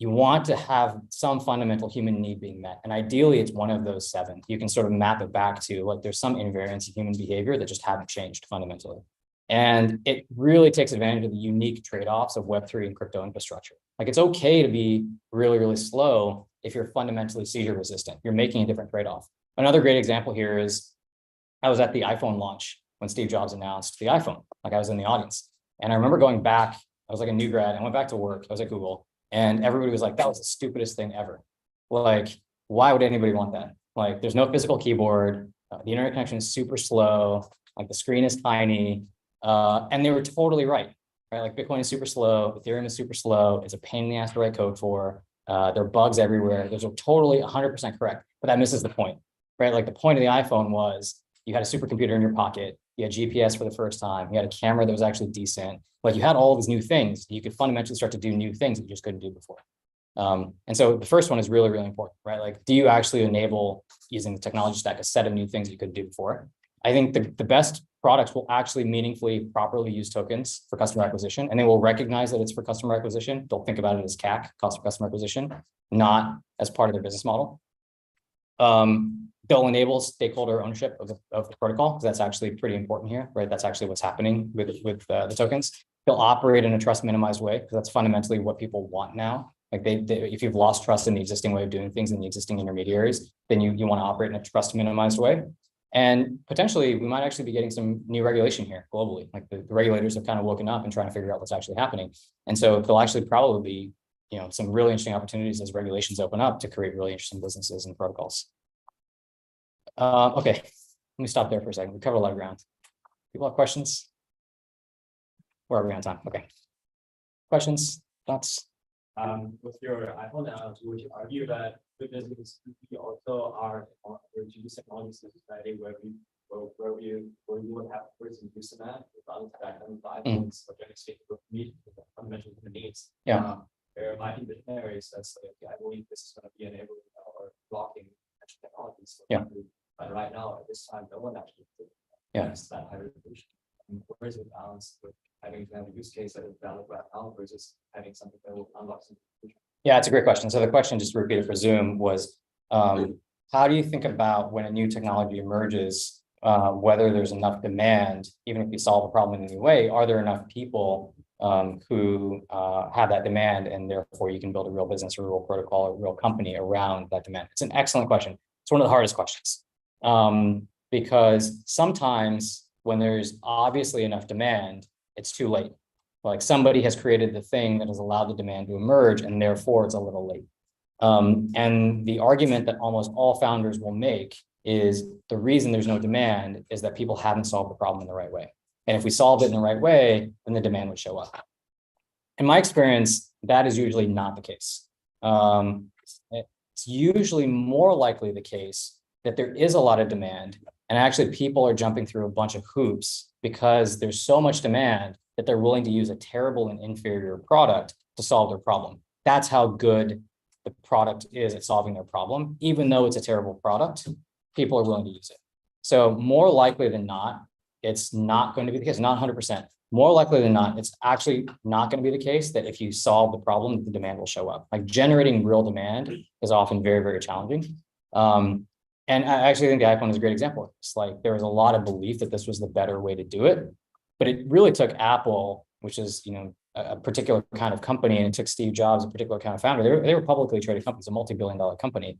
You want to have some fundamental human need being met. And ideally, it's one of those 7. You can sort of map it back to like there's some invariants of human behavior that just haven't changed fundamentally. And it really takes advantage of the unique trade-offs of Web3 and crypto infrastructure. Like it's okay to be really, really slow if you're fundamentally seizure resistant. You're making a different trade-off. Another great example here is I was at the iPhone launch when Steve Jobs announced the iPhone. Like I was in the audience. And I remember going back, I was like a new grad, I went back to work, I was at Google, and everybody was like, that was the stupidest thing ever. Like, why would anybody want that? Like, there's no physical keyboard, the internet connection is super slow, like the screen is tiny, and they were totally right? Like Bitcoin is super slow, Ethereum is super slow, it's a pain in the ass to write code for, there are bugs everywhere, those are totally 100% correct, but that misses the point, right? Like the point of the iPhone was, you had a supercomputer in your pocket, you had GPS for the first time, you had a camera that was actually decent, like you had all these new things, you could fundamentally start to do new things that you just couldn't do before. And so the first one is really, really important, right? Like, do you actually enable using the technology stack a set of new things you couldn't do before? I think the best products will actually meaningfully, properly use tokens for customer acquisition, and they will recognize that it's for customer acquisition. They'll think about it as CAC, cost of customer acquisition, not as part of their business model. They'll enable stakeholder ownership of the protocol, because that's actually pretty important here, right? That's actually what's happening with the tokens. They'll operate in a trust minimized way, because that's fundamentally what people want now. Like if you've lost trust in the existing way of doing things and the existing intermediaries, then you want to operate in a trust minimized way. And potentially we might actually be getting some new regulation here globally. Like the regulators have kind of woken up and trying to figure out what's actually happening. And so there'll actually probably be, some really interesting opportunities as regulations open up to create really interesting businesses and protocols. Okay, let me stop there for a second. We covered a lot of ground. People have questions? Where are we on time? Okay. Questions, thoughts? With your iPhone analogy, would you argue that the business we also are to use technology in society where you would have a person use that without that kind of iPhones or general state of need fundamental human needs? Yeah. There might be visionaries that's like, I believe this is going to be enabling or blocking technologies. Yeah. But right now, at this time, no one actually Yes. that high resolution. Where is the balance with having a use case that is valid right now versus having something that will unlock some? Yeah, it's a great question. So the question, just to repeat it for Zoom, was how do you think about when a new technology emerges, whether there's enough demand, even if you solve a problem in a new way, are there enough people who have that demand, and therefore you can build a real business or a real protocol or a real company around that demand? It's an excellent question. It's one of the hardest questions because sometimes when there's obviously enough demand, it's too late. Like somebody has created the thing that has allowed the demand to emerge, and therefore it's a little late. And the argument that almost all founders will make is the reason there's no demand is that people haven't solved the problem in the right way. And if we solved it in the right way, then the demand would show up. In my experience, that is usually not the case. It's usually more likely the case that there is a lot of demand, and actually people are jumping through a bunch of hoops because there's so much demand that they're willing to use a terrible and inferior product to solve their problem. That's how good the product is at solving their problem. Even though it's a terrible product, people are willing to use it. So more likely than not, it's not going to be the case, not 100%. More likely than not, it's actually not going to be the case that if you solve the problem, the demand will show up. Like generating real demand is often very, very challenging. And I actually think the iPhone is a great example of this. Like there was a lot of belief that this was the better way to do it, but it really took Apple, which is, a particular kind of company, and it took Steve Jobs, a particular kind of founder. They were publicly traded companies, a multi-billion-dollar company,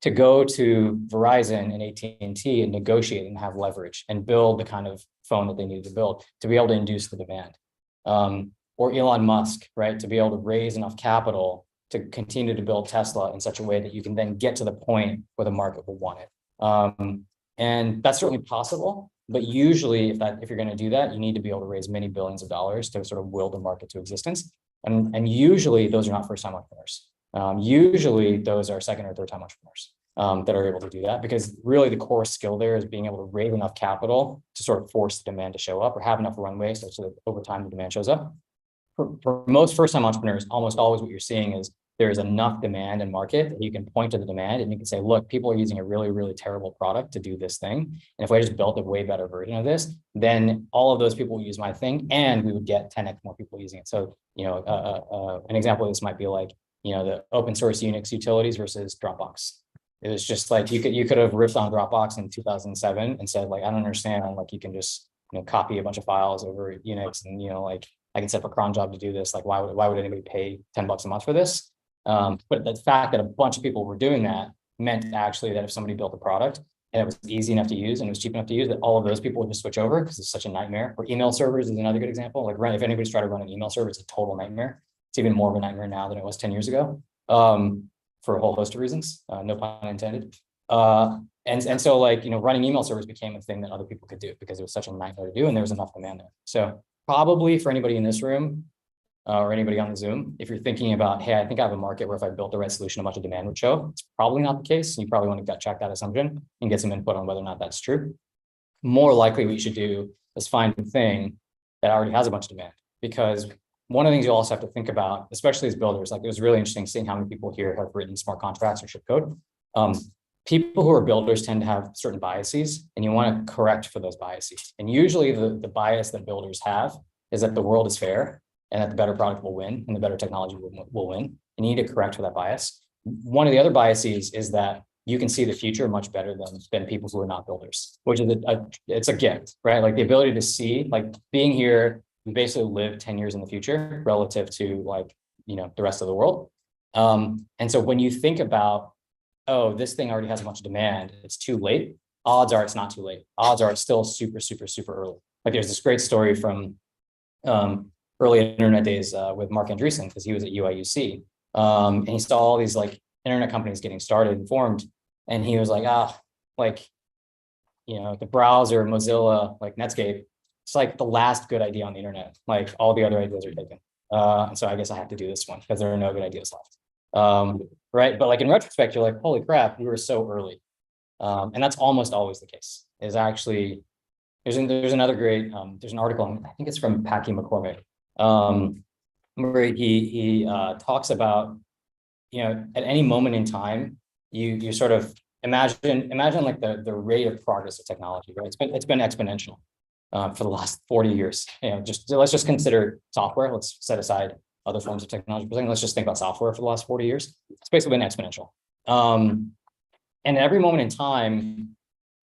to go to Verizon and AT&T and negotiate and have leverage and build the kind of phone that they needed to build to be able to induce the demand. Or Elon Musk, right, to be able to raise enough capital to continue to build Tesla in such a way that you can then get to the point where the market will want it. And that's certainly possible, but usually if you're going to do that, you need to be able to raise many billions of dollars to sort of will the market to existence. And usually those are not first-time entrepreneurs. Usually those are second or third-time entrepreneurs that are able to do that, because really the core skill there is being able to raise enough capital to sort of force the demand to show up, or have enough runway so that over time the demand shows up. For most first-time entrepreneurs, almost always what you're seeing is there is enough demand and market that you can point to the demand and you can say, look, people are using a really, really terrible product to do this thing. And if I just built a way better version of this, then all of those people will use my thing and we would get 10x more people using it. So, an example of this might be like, the open source Unix utilities versus Dropbox. It was just like, you could have ripped on Dropbox in 2007 and said, like, I don't understand, like you can just, copy a bunch of files over Unix and, like I can set up a cron job to do this. Like, why would anybody pay $10 a month for this? But the fact that a bunch of people were doing that meant actually that if somebody built a product and it was easy enough to use and it was cheap enough to use, that all of those people would just switch over because it's such a nightmare. Or email servers is another good example. Like if anybody's tried to run an email server, it's a total nightmare. It's even more of a nightmare now than it was 10 years ago for a whole host of reasons, no pun intended. And so like, running email servers became a thing that other people could do because it was such a nightmare to do and there was enough demand there. So probably for anybody in this room, or anybody on the Zoom, if you're thinking about, hey, I think I have a market where if I built the right solution, a bunch of demand would show. It's probably not the case. You probably want to gut check that assumption and get some input on whether or not that's true. More likely what you should do is find a thing that already has a bunch of demand. Because one of the things you also have to think about, especially as builders, like it was really interesting seeing how many people here have written smart contracts or ship code. people who are builders tend to have certain biases, and you want to correct for those biases. And usually the bias that builders have is that the world is fair and that the better product will win and the better technology will win. And you need to correct for that bias. One of the other biases is that you can see the future much better than people who are not builders, which is it's a gift, right? Like the ability to see, like being here, we basically live 10 years in the future relative to like, the rest of the world. And so when you think about, oh, this thing already has a bunch of demand, it's too late. Odds are it's not too late. Odds are it's still super, super, super early. Like there's this great story from early internet days with Mark Andreessen, because he was at UIUC. And he saw all these like internet companies getting started and formed. And he was like, the browser, Mozilla, like Netscape, it's like the last good idea on the internet. Like all the other ideas are taken. And so I guess I have to do this one because there are no good ideas left. Right. But like in retrospect, you're like, holy crap, we were so early. And that's almost always the case. Is actually, there's another great, there's an article, I think it's from Packy McCormick, where he talks about, at any moment in time, you sort of imagine like the rate of progress of technology, right? It's been exponential for the last 40 years. Let's just consider software. Let's set aside other forms of technology. Let's just think about software for the last 40 years. It's basically been exponential. And at every moment in time,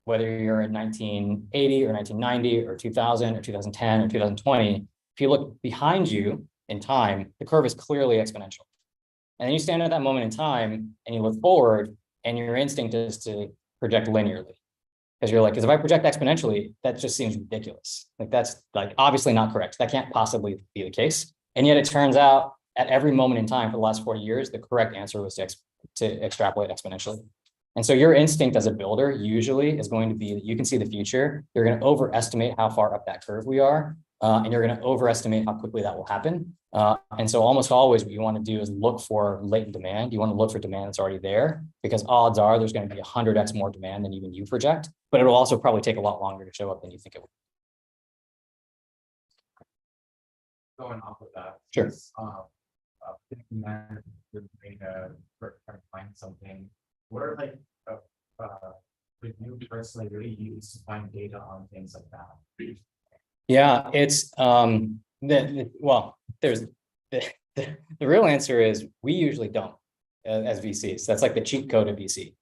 whether you're in 1980 or 1990 or 2000 or 2010 or 2020, if you look behind you in time, the curve is clearly exponential. And then you stand at that moment in time and you look forward, and your instinct is to project linearly. Because you're like, because if I project exponentially, that just seems ridiculous. Like that's like obviously not correct. That can't possibly be the case. And yet it turns out at every moment in time for the last 40 years, the correct answer was to extrapolate exponentially. And so your instinct as a builder usually is going to be that you can see the future. You're going to overestimate how far up that curve we are. And you're going to overestimate how quickly that will happen. And so almost always what you want to do is look for latent demand. You want to look for demand that's already there, because odds are there's going to be 100x more demand than even you project, but it'll also probably take a lot longer to show up than you think it will. Going off of that. Sure. Thinking that you're trying to find something, what are like would you personally really use to find data on things like that? Yeah, it's there's the real answer is we usually don't as VCs. That's like the cheat code of VC.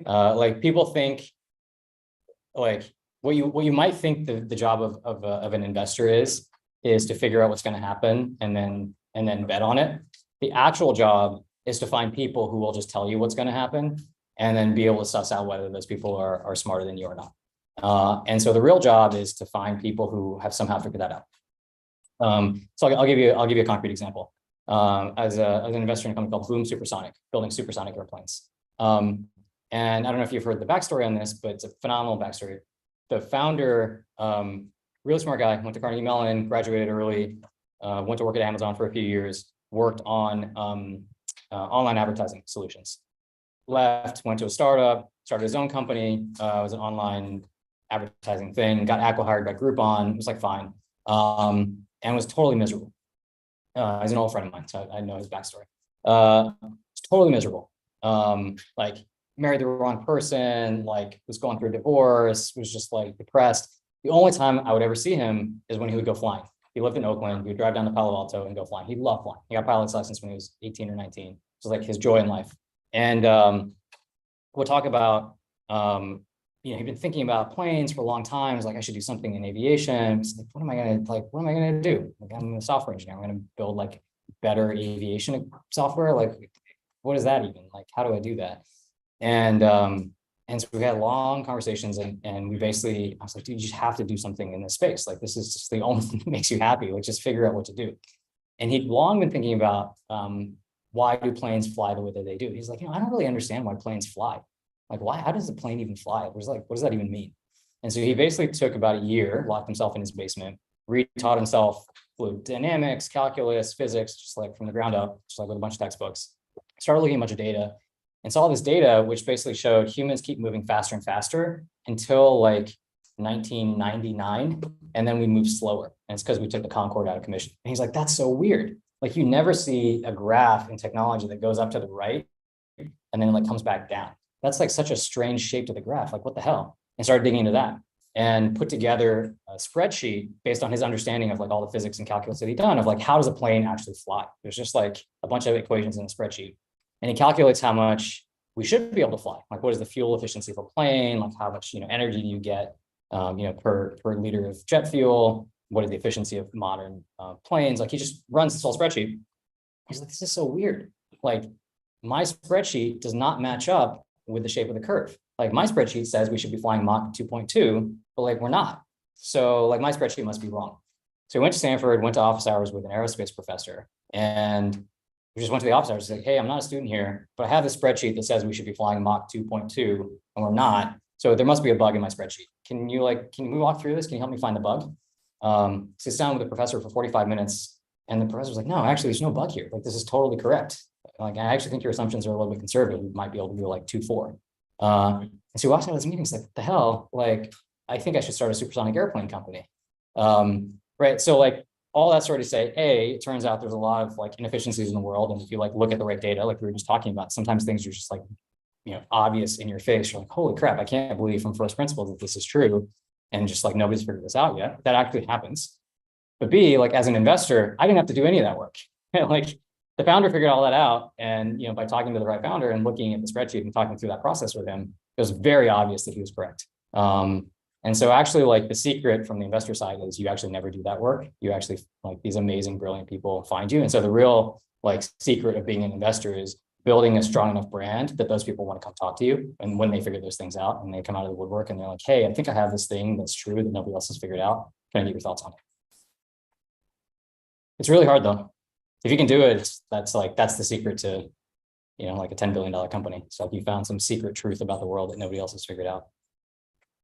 Like people think like what you might think the job of an investor is to figure out what's going to happen and then bet on it. The actual job is to find people who will just tell you what's going to happen and then be able to suss out whether those people are smarter than you or not. And so the real job is to find people who have somehow figured that out. So I'll give you a concrete example. As an investor in a company called Boom Supersonic, building supersonic airplanes. And I don't know if you've heard the backstory on this, but it's a phenomenal backstory. The founder, really smart guy, went to Carnegie Mellon, graduated early, went to work at Amazon for a few years, worked on online advertising solutions. Left, went to a startup, started his own company, was an online advertising thing, got acqui-hired by Groupon, was like fine, and was totally miserable. He's an old friend of mine, so I know his backstory. Totally miserable. Like married the wrong person, like was going through a divorce, was just like depressed. The only time I would ever see him is when he would go flying. He lived in Oakland. He would drive down to Palo Alto and go flying. He loved flying. He got pilot's license when he was 18 or 19. It was like his joy in life. And we'll talk about, he'd been thinking about planes for a long time. He's like, I should do something in aviation. Like, what am I gonna do? Like, I'm a software engineer. I'm gonna build like better aviation software. Like, what is that even? Like, how do I do that? And so we had long conversations, and we basically, I was like, dude, you just have to do something in this space. Like, this is just the only thing that makes you happy. Like, just figure out what to do. And he'd long been thinking about why do planes fly the way that they do? He's like, I don't really understand why planes fly. Like, why? How does the plane even fly? What does that even mean? And so he basically took about a year, locked himself in his basement, retaught himself fluid dynamics, calculus, physics, just like from the ground up, just like with a bunch of textbooks. Started looking at a bunch of data and saw this data, which basically showed humans keep moving faster and faster until like 1999. And then we moved slower. And it's because we took the Concorde out of commission. And he's like, that's so weird. Like, you never see a graph in technology that goes up to the right and then like comes back down. that's like such a strange shape to the graph. Like, what the hell? And started digging into that and put together a spreadsheet based on his understanding of like all the physics and calculus that he'd done of like, how does a plane actually fly? There's just like a bunch of equations in a spreadsheet. And he calculates how much we should be able to fly. Like, what is the fuel efficiency of a plane? Like, how much, energy do you get, per liter of jet fuel? What is the efficiency of modern planes? Like, he just runs this whole spreadsheet. He's like, this is so weird. Like, my spreadsheet does not match up with the shape of the curve. Like, my spreadsheet says we should be flying Mach 2.2, but like, we're not. So like, my spreadsheet must be wrong. So we went to Stanford, went to office hours with an aerospace professor, and we just went to the office hours. Like, hey, I'm not a student here, but I have this spreadsheet that says we should be flying Mach 2.2, and we're not. So there must be a bug in my spreadsheet. Can you walk through this? Can you help me find the bug? Sits down with the professor for 45 minutes, and the professor's like, no, actually, there's no bug here. Like, this is totally correct. Like, I actually think your assumptions are a little bit conservative. We might be able to do like 2.4. And so we walked out of this meeting. It's like, what the hell? Like, I think I should start a supersonic airplane company. Right. So like, all that sort of say, it turns out there's a lot of like inefficiencies in the world. And if you like look at the right data, like we were just talking about, sometimes things are just like, obvious in your face. You're like, holy crap, I can't believe from first principles that this is true. And just like, nobody's figured this out yet. That actually happens. But B, like as an investor, I didn't have to do any of that work. Like, the founder figured all that out. And, by talking to the right founder and looking at the spreadsheet and talking through that process with him, it was very obvious that he was correct. And so actually, like, the secret from the investor side is you actually never do that work. You actually, like, these amazing, brilliant people find you. And so the real like secret of being an investor is building a strong enough brand that those people want to come talk to you. And when they figure those things out and they come out of the woodwork and they're like, hey, I think I have this thing that's true that nobody else has figured out. Can I get your thoughts on it? It's really hard though. If you can do it, that's the secret to, like a $10 billion company. So if you found some secret truth about the world that nobody else has figured out.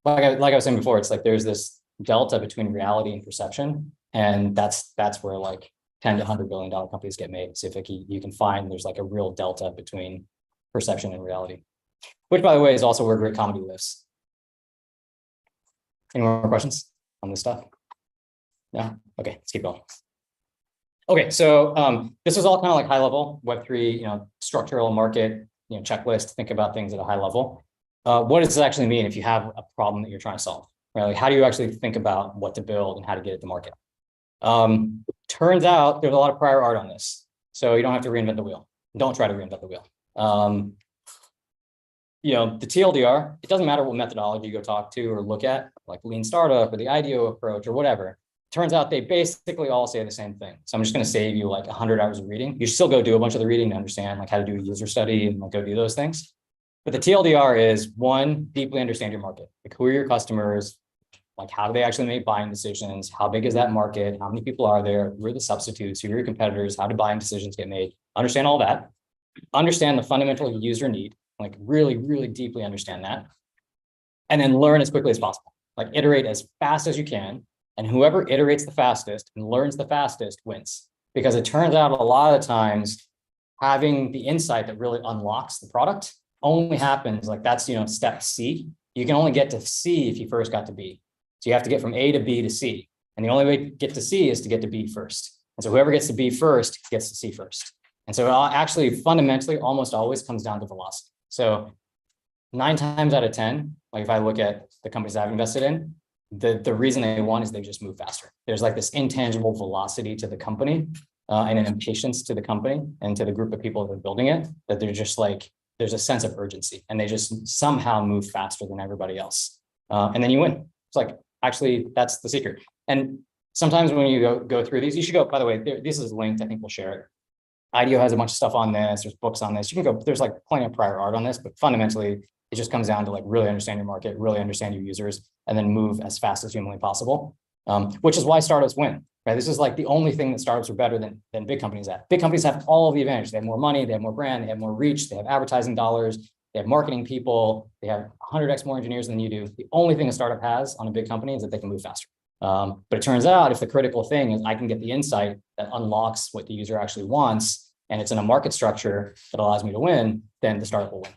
Like I was saying before, it's like there's this delta between reality and perception. And that's where like 10 to $100 billion companies get made. So if like you can find there's like a real delta between perception and reality, which by the way is also where great comedy lives. Any more questions on this stuff? No? Okay, let's keep going. Okay, so this is all kind of like high level Web3, structural market, checklist, think about things at a high level. What does this actually mean if you have a problem that you're trying to solve, right? Like, how do you actually think about what to build and how to get it to market? Turns out there's a lot of prior art on this. So you don't have to reinvent the wheel. Don't try to reinvent the wheel. The TLDR, it doesn't matter what methodology you go talk to or look at, like lean startup or the IDEO approach or whatever. Turns out they basically all say the same thing. So I'm just going to save you like 100 hours of reading. You should still go do a bunch of the reading to understand like how to do a user study and like go do those things. But the TLDR is, one, deeply understand your market. Like, who are your customers? Like, how do they actually make buying decisions? How big is that market? How many people are there? Who are the substitutes? Who are your competitors? How do buying decisions get made? Understand all that. Understand the fundamental user need. Like, really, really deeply understand that. And then learn as quickly as possible. Like, iterate as fast as you can. And whoever iterates the fastest and learns the fastest wins. Because it turns out a lot of the times having the insight that really unlocks the product only happens, like that's, step C. You can only get to C if you first got to B. So you have to get from A to B to C. And the only way to get to C is to get to B first. And so whoever gets to B first gets to C first. And so it actually fundamentally almost always comes down to velocity. So 9 times out of 10, like if I look at the companies I've invested in, the reason they won is they just move faster. There's like this intangible velocity to the company and an impatience to the company and to the group of people that are building it, that they're just like, there's a sense of urgency and they just somehow move faster than everybody else. And then you win. It's like, actually, that's the secret. And sometimes when you go through these, you should go, by the way, this is linked. I think we'll share it. IDEO has a bunch of stuff on this. There's books on this. You can go, there's like plenty of prior art on this, but fundamentally, it just comes down to like really understand your market, really understand your users, and then move as fast as humanly possible, which is why startups win. Right? This is like the only thing that startups are better than big companies at. Big companies have all of the advantage. They have more money, they have more brand, they have more reach, they have advertising dollars, they have marketing people, they have 100x more engineers than you do. The only thing a startup has on a big company is that they can move faster. But it turns out if the critical thing is I can get the insight that unlocks what the user actually wants, and it's in a market structure that allows me to win, then the startup will win.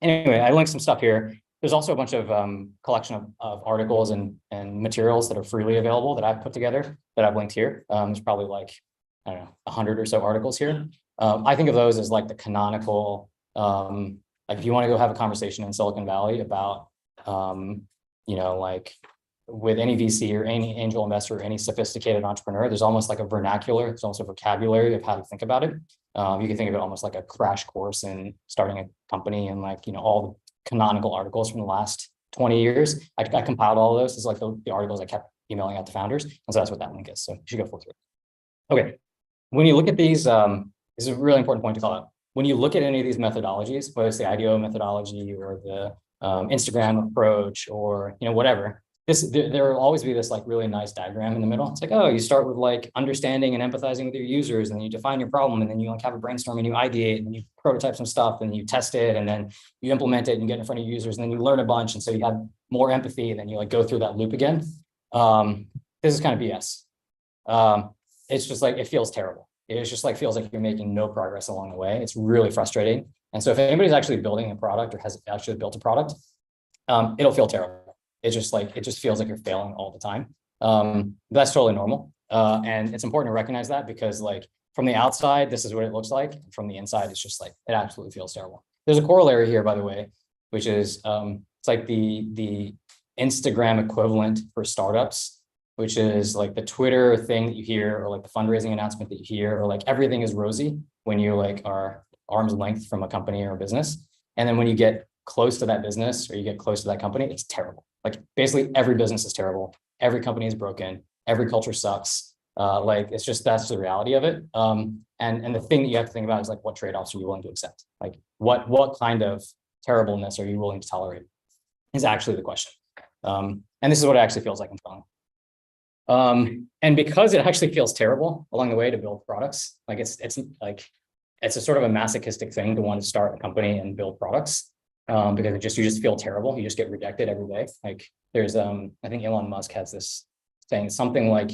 Anyway, I linked some stuff here. There's also a bunch of collection of articles and materials that are freely available that I've put together that I've linked here. There's probably like, I don't know, 100 or so articles here. I think of those as like the canonical Like if you want to go have a conversation in Silicon Valley about, you know, like with any VC or any angel investor, or any sophisticated entrepreneur, there's almost like a vernacular, there's also a vocabulary of how to think about it. You can think of it almost like a crash course in starting a company, and like, you know, all the canonical articles from the last 20 years. I compiled all of those. It's like the articles I kept emailing out to founders. And so that's what that link is. So you should go flip through it. Okay. When you look at these, this is a really important point to call out. When you look at any of these methodologies, whether it's the IDEO methodology or the Instagram approach, or, you know, whatever, there will always be this like really nice diagram in the middle. It's like, oh, you start with like understanding and empathizing with your users, and then you define your problem, and then you like have a brainstorm and you ideate and you prototype some stuff and you test it, and then you implement it and you get in front of your users, and then you learn a bunch. And so you have more empathy, and then you like go through that loop again. This is kind of BS. It's just like, it feels terrible. It's just like, feels like you're making no progress along the way. It's really frustrating. And so if anybody's actually building a product or has actually built a product, it'll feel terrible. It's just like, it just feels like you're failing all the time. That's totally normal. And it's important to recognize that, because like from the outside, this is what it looks like. From the inside, it's just like, it absolutely feels terrible. There's a corollary here, by the way, which is it's like the Instagram equivalent for startups, which is like the Twitter thing that you hear, or like the fundraising announcement that you hear, or like everything is rosy when you like are arm's length from a company or a business. And then when you get close to that business, or you get close to that company, it's terrible. Like basically every business is terrible. Every company is broken. Every culture sucks. Like it's just, that's the reality of it. And the thing that you have to think about is like, what trade-offs are you willing to accept? Like what kind of terribleness are you willing to tolerate is actually the question. And this is what it actually feels like in Toronto. And because it actually feels terrible along the way to build products, like it's a sort of a masochistic thing to want to start a company and build products. Because you just feel terrible. You just get rejected every day. Like there's, I think Elon Musk has this saying, something like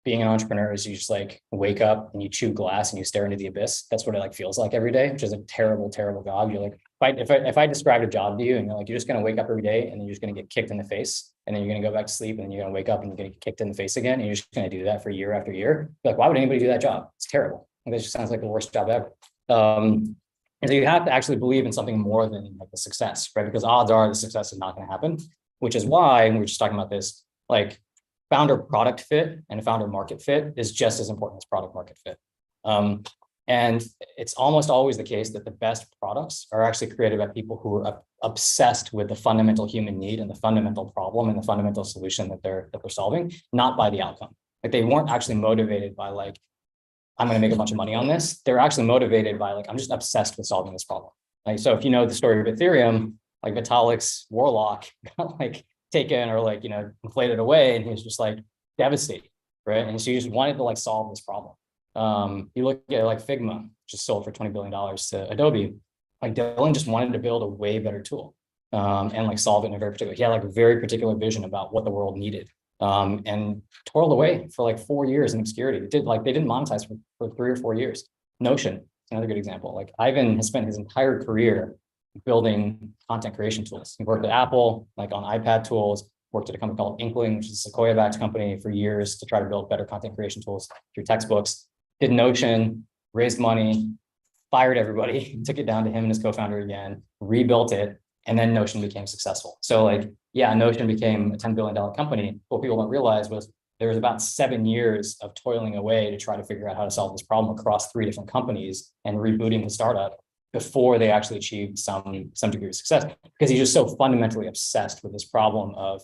being an entrepreneur is you just like wake up and you chew glass and you stare into the abyss. That's what it like feels like every day, which is a terrible, terrible job. You're like, if I described a job to you and you're like, you're just going to wake up every day and you're just going to get kicked in the face, and then you're going to go back to sleep, and then you're going to wake up and you're going to get kicked in the face again. And you're just going to do that for year after year. You're like, why would anybody do that job? It's terrible. Like, that just sounds like the worst job ever. And so you have to actually believe in something more than like the success, right? Because odds are the success is not going to happen, which is why, and we were just talking about this, like founder product fit and founder market fit is just as important as product market fit. And it's almost always the case that the best products are actually created by people who are obsessed with the fundamental human need and the fundamental problem and the fundamental solution that they're solving, not by the outcome. Like they weren't actually motivated by like, I'm going to make a bunch of money on this. They're actually motivated by like, I'm just obsessed with solving this problem. Like, so if you know the story of Ethereum, like Vitalik's warlock got like taken or like, you know, inflated away, and he was just like devastated, right? And so he just wanted to like solve this problem. You look at like Figma, just sold for $20 billion to Adobe. Like Dylan just wanted to build a way better tool and like solve it in a very particular, he had like a very particular vision about what the world needed. And toiled away for like 4 years in obscurity. They didn't monetize for 3 or 4 years. Notion, another good example. Like Ivan has spent his entire career building content creation tools. He worked at Apple, like on iPad tools, worked at a company called Inkling, which is a Sequoia-backed company, for years to try to build better content creation tools through textbooks. Did Notion, raised money, fired everybody, took it down to him and his co-founder again, rebuilt it, and then Notion became successful. So like, yeah, Notion became a $10 billion company. What people don't realize was there was about 7 years of toiling away to try to figure out how to solve this problem across 3 different companies and rebooting the startup before they actually achieved some degree of success, because he's just so fundamentally obsessed with this problem of,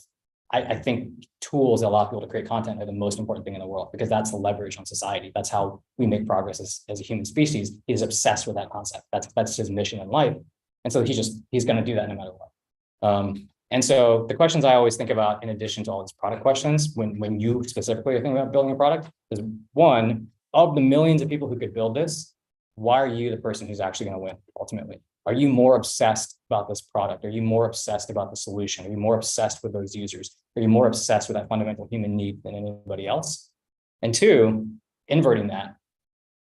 I think tools that allow people to create content are the most important thing in the world, because that's the leverage on society. That's how we make progress as a human species. He's obsessed with that concept. That's his mission in life. And so he's going to do that no matter what. And so the questions I always think about, in addition to all these product questions, when you specifically are thinking about building a product, is one, of the millions of people who could build this, why are you the person who's actually going to win ultimately? Are you more obsessed about this product? Are you more obsessed about the solution? Are you more obsessed with those users? Are you more obsessed with that fundamental human need than anybody else? And two, inverting that,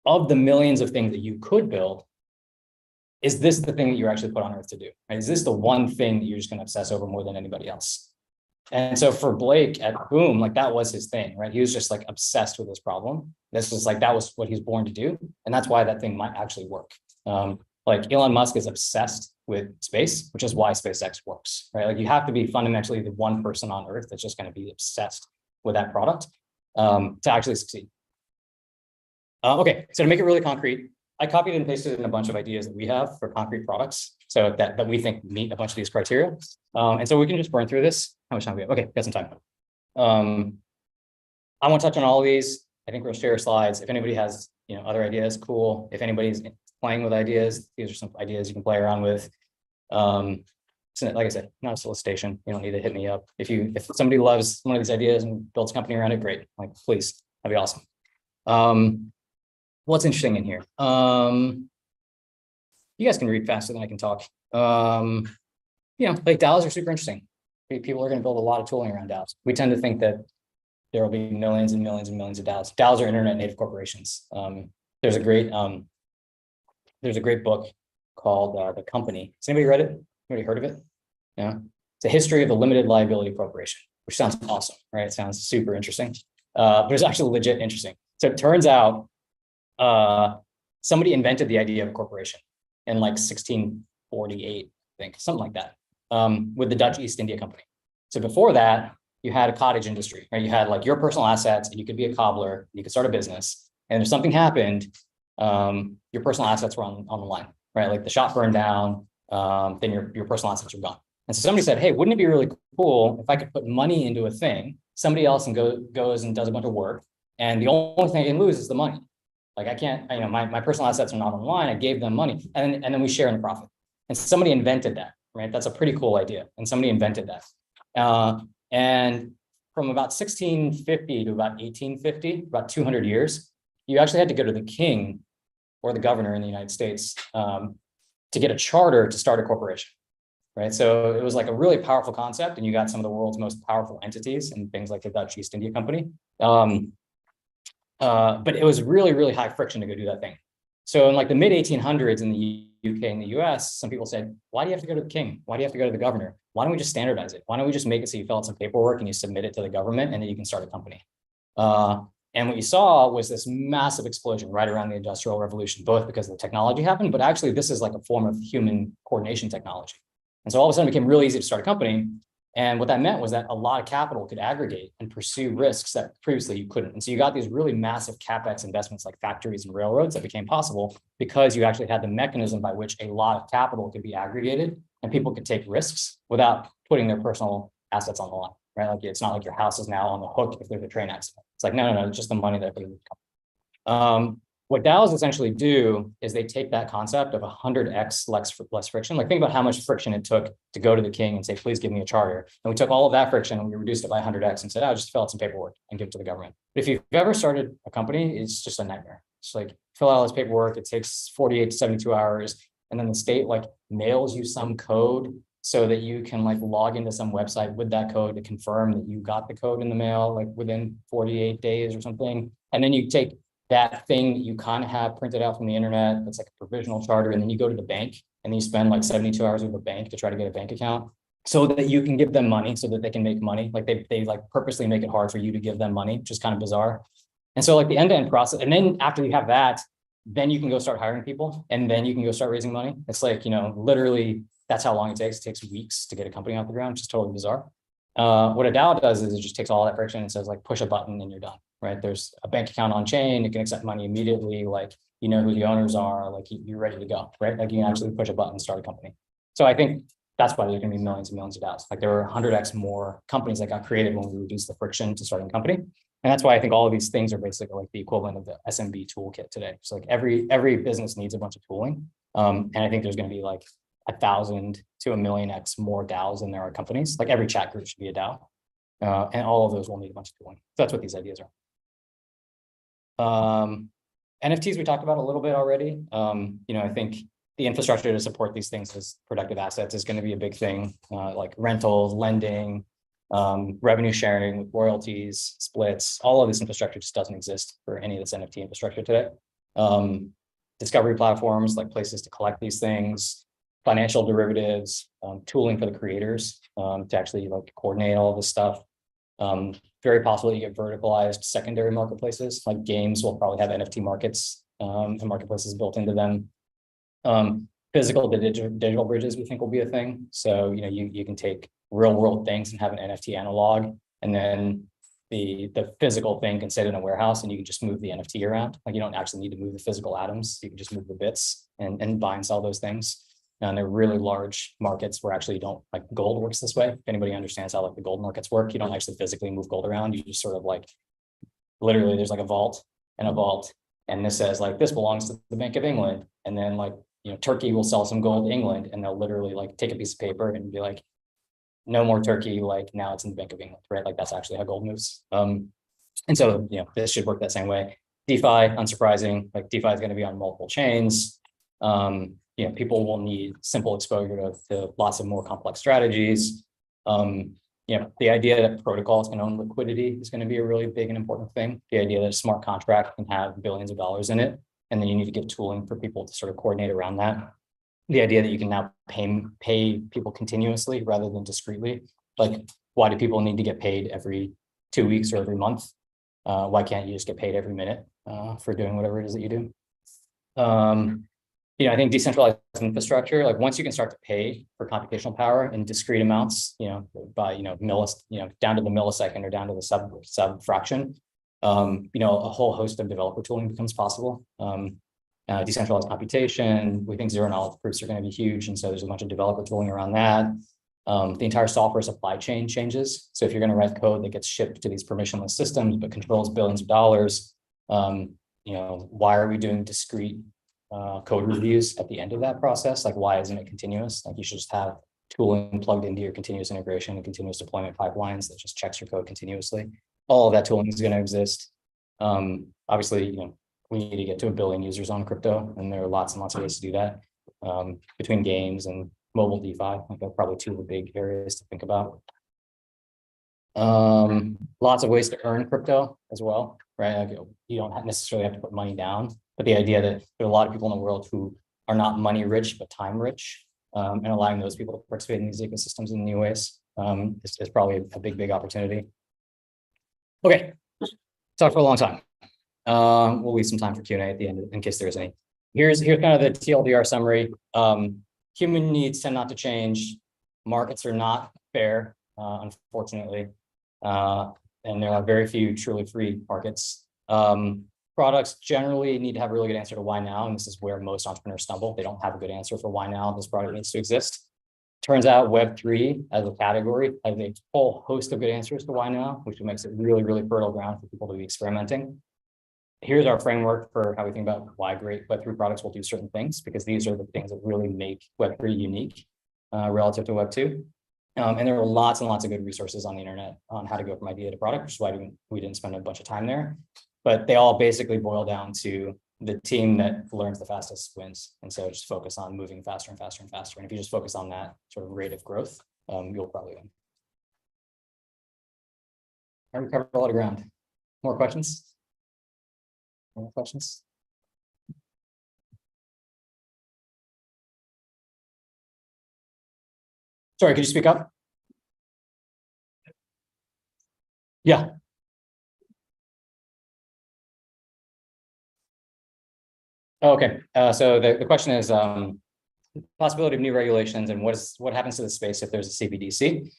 of the millions of things that you could build, is this the thing that you're actually put on earth to do? Right? Is this the one thing that you're just going to obsess over more than anybody else? And so for Blake at Boom, like that was his thing, right? He was just like obsessed with this problem. This was like, that was what he was born to do. And that's why that thing might actually work. Like Elon Musk is obsessed with space, which is why SpaceX works, right? Like you have to be fundamentally the one person on Earth that's just going to be obsessed with that product to actually succeed. Okay, so to make it really concrete, I copied and pasted in a bunch of ideas that we have for concrete products, so that we think meet a bunch of these criteria. And so we can just burn through this. How much time do we have? Okay, got some time. I won't touch on all of these. I think we'll share slides. If anybody has other ideas, cool. If anybody's playing with ideas, these are some ideas you can play around with. So like I said, not a solicitation. You don't need to hit me up. If somebody loves one of these ideas and builds a company around it, great. Like, please, that'd be awesome. What's interesting in here? You guys can read faster than I can talk. Like DAOs are super interesting. People are going to build a lot of tooling around DAOs. We tend to think that there will be millions and millions and millions of DAOs. DAOs are internet native corporations. There's a great book called The Company. Has anybody read it? Anybody heard of it? Yeah. It's a history of the limited liability corporation, which sounds awesome, right? It sounds super interesting. But it's actually legit interesting. So it turns out somebody invented the idea of a corporation in like 1648, I think, something like that, with the Dutch East India Company. So before that, you had a cottage industry, right? You had like your personal assets, and you could be a cobbler, you could start a business. And if something happened, your personal assets were on the line, right? Like the shop burned down, then your personal assets are gone. And so somebody said, hey, wouldn't it be really cool if I could put money into a thing, somebody else goes and does a bunch of work, and the only thing I can lose is the money. Like I can't, my personal assets are not on the line. I gave them money, and then we share in the profit. And somebody invented that, right? That's a pretty cool idea. And somebody invented that. And from about 1650 to about 1850, about 200 years, you actually had to go to the king or the governor in the United States to get a charter to start a corporation, right? So it was like a really powerful concept, and you got some of the world's most powerful entities and things like the Dutch East India Company. But it was really, really high friction to go do that thing. So in like the mid 1800s in the UK and the US, some people said, why do you have to go to the king? Why do you have to go to the governor? Why don't we just standardize it? Why don't we just make it so you fill out some paperwork and you submit it to the government, and then you can start a company? And what you saw was this massive explosion right around the Industrial Revolution, both because the technology happened, but actually this is like a form of human coordination technology. And so all of a sudden it became really easy to start a company. And what that meant was that a lot of capital could aggregate and pursue risks that previously you couldn't. And so you got these really massive CapEx investments like factories and railroads that became possible because you actually had the mechanism by which a lot of capital could be aggregated and people could take risks without putting their personal assets on the line, right? Like it's not like your house is now on the hook if there's a train accident. It's like, no, it's just the money that I put in the company. What DAOs essentially do is they take that concept of 100x less friction. Like think about how much friction it took to go to the king and say, please give me a charter. And we took all of that friction and we reduced it by 100x and said, just fill out some paperwork and give it to the government. But if you've ever started a company, it's just a nightmare. It's like fill out all this paperwork. It takes 48 to 72 hours. And then the state like mails you some code so that you can like log into some website with that code to confirm that you got the code in the mail, like within 48 days or something. And then you take that thing that you kind of have printed out from the internet, that's like a provisional charter, and then you go to the bank and you spend like 72 hours with a bank to try to get a bank account so that you can give them money so that they can make money. Like they like purposely make it hard for you to give them money, which is kind of bizarre. And so like the end-to-end process, and then after you have that, then you can go start hiring people, and then you can go start raising money. It's like, literally that's how long it takes. It takes weeks to get a company off the ground, which is totally bizarre. What a DAO does is it just takes all that friction and says like push a button and you're done, right? There's a bank account on chain, it can accept money immediately, like you know who the owners are, like you're ready to go, right? Like you can actually push a button and start a company. So I think that's why there's gonna be millions and millions of DAOs. Like there were 100x more companies that got created when we reduced the friction to starting a company. And that's why I think all of these things are basically like the equivalent of the SMB toolkit today. So like every business needs a bunch of tooling. And I think there's gonna be like 1,000 to 1,000,000x more DAOs than there are companies. Like every chat group should be a DAO. And all of those will need a bunch of tooling. So that's what these ideas are. NFTs we talked about a little bit already. I think the infrastructure to support these things as productive assets is going to be a big thing, like rentals, lending, revenue sharing with royalties, splits. All of this infrastructure just doesn't exist for any of this NFT infrastructure today. Discovery platforms, like places to collect these things, financial derivatives, tooling for the creators to actually like coordinate all this stuff. Very possible you get verticalized secondary marketplaces, like games will probably have NFT markets and marketplaces built into them. Physical to digital bridges, we think will be a thing. So, you can take real world things and have an NFT analog, and then the physical thing can sit in a warehouse and you can just move the NFT around. Like you don't actually need to move the physical atoms. You can just move the bits and buy and sell those things. And they're really large markets where actually you don't, like gold works this way. If anybody understands how like the gold markets work, you don't actually physically move gold around. You just sort of like, literally there's like a vault and a vault. And this says like, this belongs to the Bank of England. And then like, Turkey will sell some gold to England and they'll literally like take a piece of paper and be like, no more Turkey, like now it's in the Bank of England, right? Like that's actually how gold moves. And so, this should work that same way. DeFi, unsurprising, like DeFi is going to be on multiple chains. People will need simple exposure to lots of more complex strategies. The idea that protocols can own liquidity is going to be a really big and important thing. The idea that a smart contract can have billions of dollars in it, and then you need to give tooling for people to sort of coordinate around that. The idea that you can now pay people continuously rather than discretely. Like, why do people need to get paid every 2 weeks or every month? Why can't you just get paid every minute for doing whatever it is that you do? I think decentralized infrastructure, like once you can start to pay for computational power in discrete amounts, by, down to the millisecond or down to the sub fraction, a whole host of developer tooling becomes possible. Decentralized computation, we think zero knowledge proofs are going to be huge. And so there's a bunch of developer tooling around that. The entire software supply chain changes. So if you're going to write code that gets shipped to these permissionless systems, but controls billions of dollars, why are we doing discrete code reviews at the end of that process? Like, why isn't it continuous? Like, you should just have tooling plugged into your continuous integration and continuous deployment pipelines that just checks your code continuously. All of that tooling is going to exist. Obviously, we need to get to 1 billion users on crypto, and there are lots and lots of ways to do that. Between games and mobile DeFi, I think they're probably 2 of the big areas to think about. Lots of ways to earn crypto as well, right? Like, you don't necessarily have to put money down, but the idea that there are a lot of people in the world who are not money rich, but time rich, and allowing those people to participate in these ecosystems in new ways is probably a big opportunity. Okay, talked for a long time. We'll leave some time for Q&A at the end in case there's any. Here's kind of the TLDR summary. Human needs tend not to change. Markets are not fair, unfortunately. And there are very few truly free markets. Products generally need to have a really good answer to why now, and this is where most entrepreneurs stumble. They don't have a good answer for why now this product needs to exist. Turns out Web3 as a category has a whole host of good answers to why now, which makes it really fertile ground for people to be experimenting. Here's our framework for how we think about why great Web3 products will do certain things, because these are the things that really make Web3 unique relative to Web2. And there are lots and lots of good resources on the internet on how to go from idea to product, which is why we didn't spend a bunch of time there. But they all basically boil down to the team that learns the fastest wins. And so just focus on moving faster and faster and faster. And if you just focus on that sort of rate of growth, you'll probably win. I already covered a lot of ground. More questions? More questions? Sorry, could you speak up? Yeah. Okay, so the question is possibility of new regulations and what happens to the space if there's a CBDC.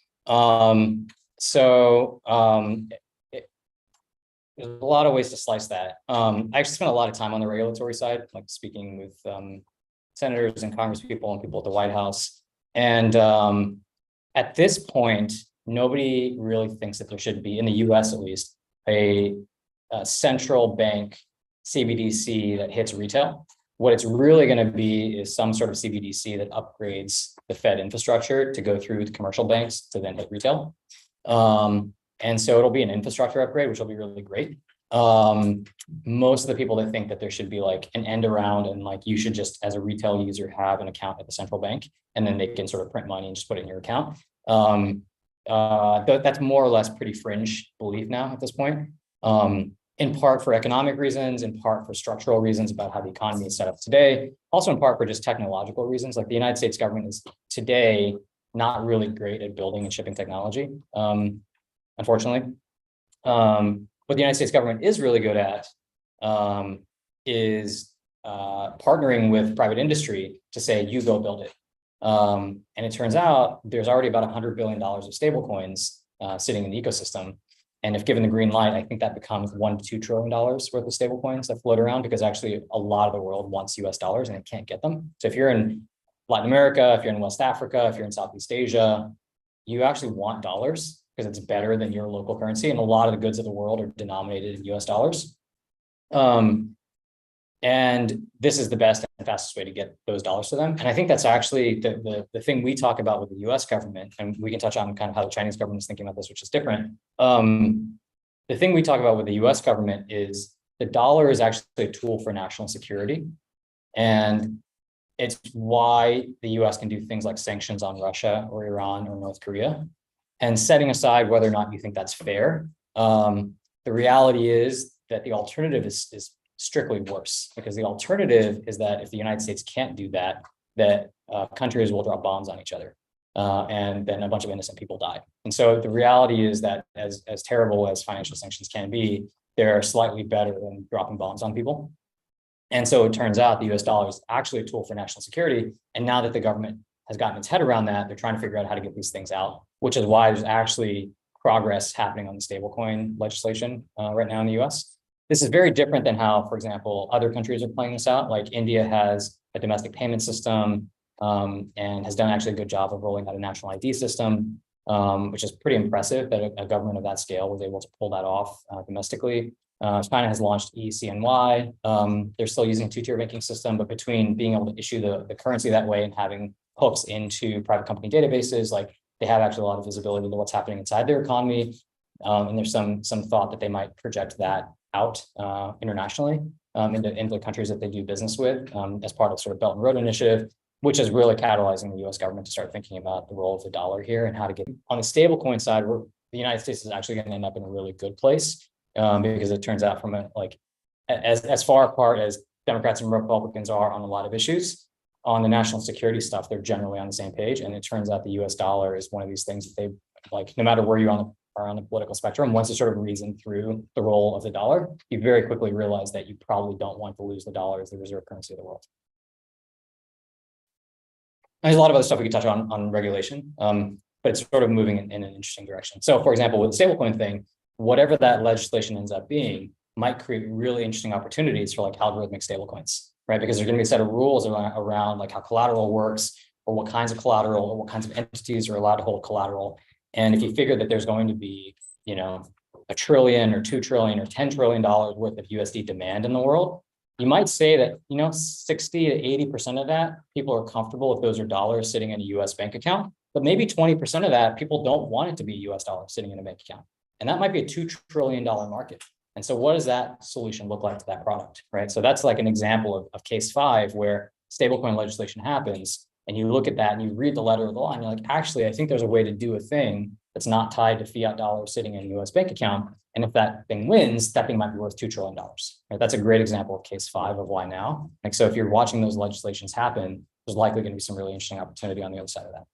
There's a lot of ways to slice that. I actually spent a lot of time on the regulatory side, like speaking with senators and Congress people and people at the White House. And at this point, nobody really thinks that there should be, in the US at least, a central bank CBDC that hits retail. What it's really going to be is some sort of CBDC that upgrades the Fed infrastructure to go through the commercial banks to then hit retail. And so it'll be an infrastructure upgrade, which will be really great. Most of the people that think that there should be like an end around and like you should just as a retail user have an account at the central bank and then they can sort of print money and just put it in your account. That's more or less pretty fringe belief now at this point. In part for economic reasons, in part for structural reasons about how the economy is set up today, also in part for just technological reasons. Like the United States government is today not really great at building and shipping technology, unfortunately. What the United States government is really good at is partnering with private industry to say, you go build it. And it turns out there's already about $100 billion of stablecoins sitting in the ecosystem. And if given the green light, I think that becomes $1 to $2 trillion worth of stablecoins that float around, because actually a lot of the world wants US dollars and it can't get them. So if you're in Latin America, if you're in West Africa, if you're in Southeast Asia, you actually want dollars because it's better than your local currency. And a lot of the goods of the world are denominated in US dollars. And this is the best and fastest way to get those dollars to them. And I think that's actually the thing we talk about with the US government, and we can touch on kind of how the Chinese government is thinking about this, which is different. The thing we talk about with the US government is the dollar is actually a tool for national security. And it's why the US can do things like sanctions on Russia or Iran or North Korea. And setting aside whether or not you think that's fair, the reality is that the alternative is strictly worse, because the alternative is that if the United States can't do that, countries will drop bombs on each other, and then a bunch of innocent people die. And so the reality is that as terrible as financial sanctions can be, they're slightly better than dropping bombs on people. And so it turns out the US dollar is actually a tool for national security. And now that the government has gotten its head around that, they're trying to figure out how to get these things out, which is why there's actually progress happening on the stablecoin legislation right now in the US. This is very different than how, for example, other countries are playing this out. Like India has a domestic payment system and has done actually a good job of rolling out a national ID system, which is pretty impressive that a government of that scale was able to pull that off domestically. China has launched eCNY. They're still using a two-tier banking system, but between being able to issue the currency that way and having hooks into private company databases, like they have actually a lot of visibility into what's happening inside their economy. And there's some thought that they might project that out internationally into the countries that they do business with as part of sort of Belt and Road Initiative, which is really catalyzing the US government to start thinking about the role of the dollar here and how to get on the stablecoin side, where the United States is actually going to end up in a really good place because it turns out from as far apart as Democrats and Republicans are on a lot of issues, on the national security stuff, they're generally on the same page. And it turns out the US dollar is one of these things that they like, no matter where you are on the political spectrum, once you sort of reason through the role of the dollar, you very quickly realize that you probably don't want to lose the dollar as the reserve currency of the world. And there's a lot of other stuff we could touch on regulation, but it's sort of moving in an interesting direction. So for example, with the stablecoin thing, whatever that legislation ends up being might create really interesting opportunities for like algorithmic stablecoins, right? Because there's going to be a set of rules around like how collateral works, or what kinds of collateral, or what kinds of entities are allowed to hold collateral. And if you figure that there's going to be, $1 trillion or $2 trillion or $10 trillion worth of USD demand in the world, you might say that, 60 to 80% of that, people are comfortable if those are dollars sitting in a US bank account, but maybe 20% of that, people don't want it to be US dollars sitting in a bank account. And that might be a $2 trillion market. And so what does that solution look like to that product, right? So that's like an example of case 5 where stablecoin legislation happens. And you look at that and you read the letter of the law and you're like, actually, I think there's a way to do a thing that's not tied to fiat dollars sitting in a US bank account. And if that thing wins, that thing might be worth $2 trillion. Right? That's a great example of case 5 of why now. Like, so if you're watching those legislations happen, there's likely going to be some really interesting opportunity on the other side of that.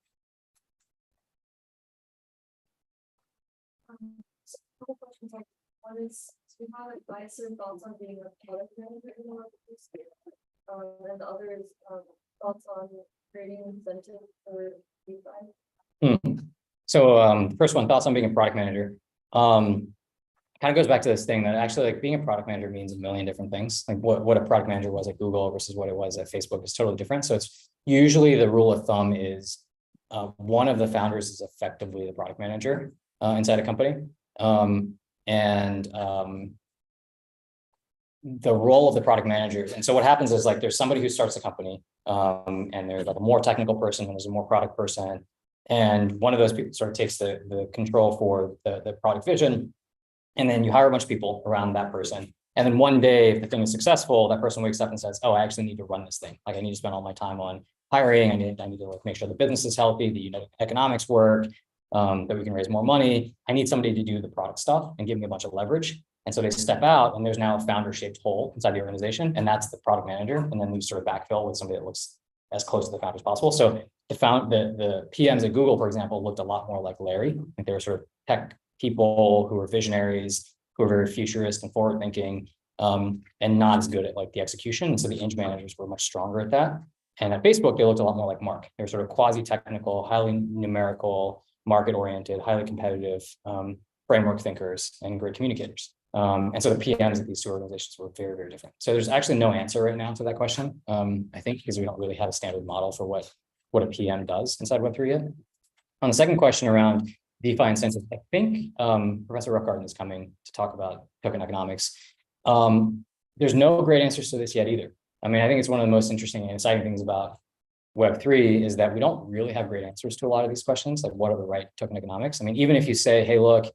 Couple questions. Like, one is, do you have advice or thoughts on being a product manager in order to scale? And the other is thoughts on creating incentive for DeFi. So first one, thoughts on being a product manager. Kind of goes back to this thing that actually like being a product manager means a million different things. Like what a product manager was at Google versus what it was at Facebook is totally different. So it's usually the rule of thumb is one of the founders is effectively the product manager inside a company. The role of the product manager. And so what happens is like, there's somebody who starts a company and there's like a more technical person and there's a more product person. And one of those people sort of takes the control for the product vision. And then you hire a bunch of people around that person. And then one day, if the thing is successful, that person wakes up and says, oh, I actually need to run this thing. Like I need to spend all my time on hiring. I need to like make sure the business is healthy, the economics work, that we can raise more money. I need somebody to do the product stuff and give me a bunch of leverage. And so they step out and there's now a founder-shaped hole inside the organization, and that's the product manager. And then we sort of backfill with somebody that looks as close to the founder as possible. So the PMs at Google, for example, looked a lot more like Larry. I think they were sort of tech people who were visionaries, who were very futurist and forward-thinking. and not as good at like the execution. And so the eng managers were much stronger at that. And at Facebook, they looked a lot more like Mark. They're sort of quasi-technical, highly numerical, market-oriented, highly competitive framework thinkers and great communicators. And so the PMs at these two organizations were very, very different. So there's actually no answer right now to that question, I think, because we don't really have a standard model for what a PM does inside Web3 yet. On the second question around DeFi incentives, I think Professor Ruckgarten is coming to talk about token economics. There's no great answers to this yet either. I mean, I think it's one of the most interesting and exciting things about Web3 is that we don't really have great answers to a lot of these questions, like what are the right token economics? I mean, even if you say, hey, look,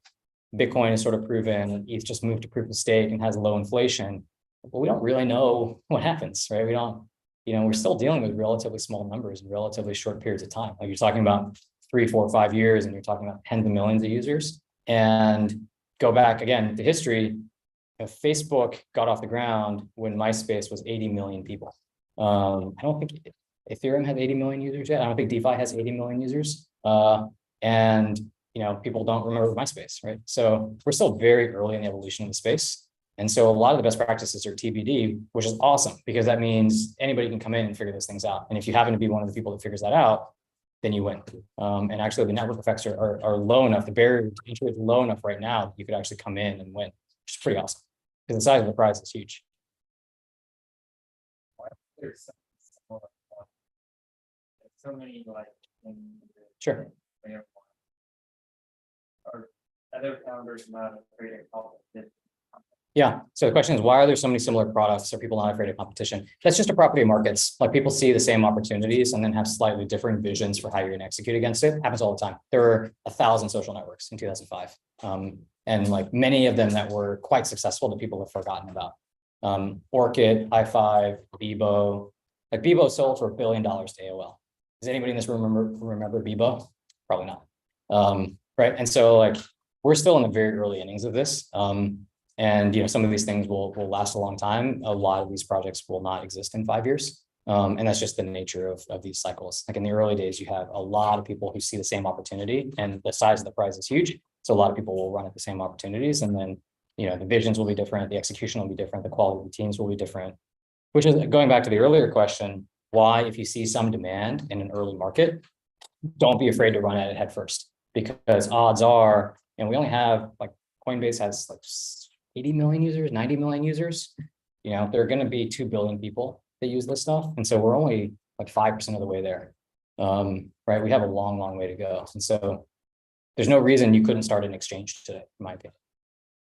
Bitcoin is sort of proven, ETH just moved to proof of stake and has low inflation, but we don't really know what happens, right? We don't, we're still dealing with relatively small numbers in relatively short periods of time. Like you're talking about 3, 4, 5 years, and you're talking about tens of millions of users. And go back again to history, Facebook got off the ground when MySpace was 80 million people. I don't think Ethereum has 80 million users yet. I don't think DeFi has 80 million users. And people don't remember MySpace, right? So we're still very early in the evolution of the space. And so a lot of the best practices are TBD, which is awesome because that means anybody can come in and figure those things out. And if you happen to be one of the people that figures that out, then you win. And actually the network effects are low enough, the barrier to entry is low enough right now, you could actually come in and win, which is pretty awesome because the size of the prize is huge. There's so many like Sure. Are other founders not afraid of competition? Yeah. So the question is, why are there so many similar products? Are people not afraid of competition? That's just a property of markets. Like people see the same opportunities and then have slightly different visions for how you're going to execute against it. Happens all the time. There were 1,000 social networks in 2005. And like many of them that were quite successful that people have forgotten about. Orchid, High5, Bebo. Like Bebo sold for $1 billion to AOL. Does anybody in this room remember Bebo? Probably not. Right. And so like we're still in the very early innings of this. And some of these things will last a long time. A lot of these projects will not exist in 5 years. And that's just the nature of these cycles. Like in the early days, you have a lot of people who see the same opportunity and the size of the prize is huge. So a lot of people will run at the same opportunities. And then, the visions will be different. The execution will be different. The quality of the teams will be different, which is going back to the earlier question, why, if you see some demand in an early market, don't be afraid to run at it head first, because odds are, and we only have like Coinbase has like 80 million users, 90 million users. There are going to be 2 billion people that use this stuff. And so we're only like 5% of the way there. Right. We have a long, long way to go. And so there's no reason you couldn't start an exchange today, in my opinion.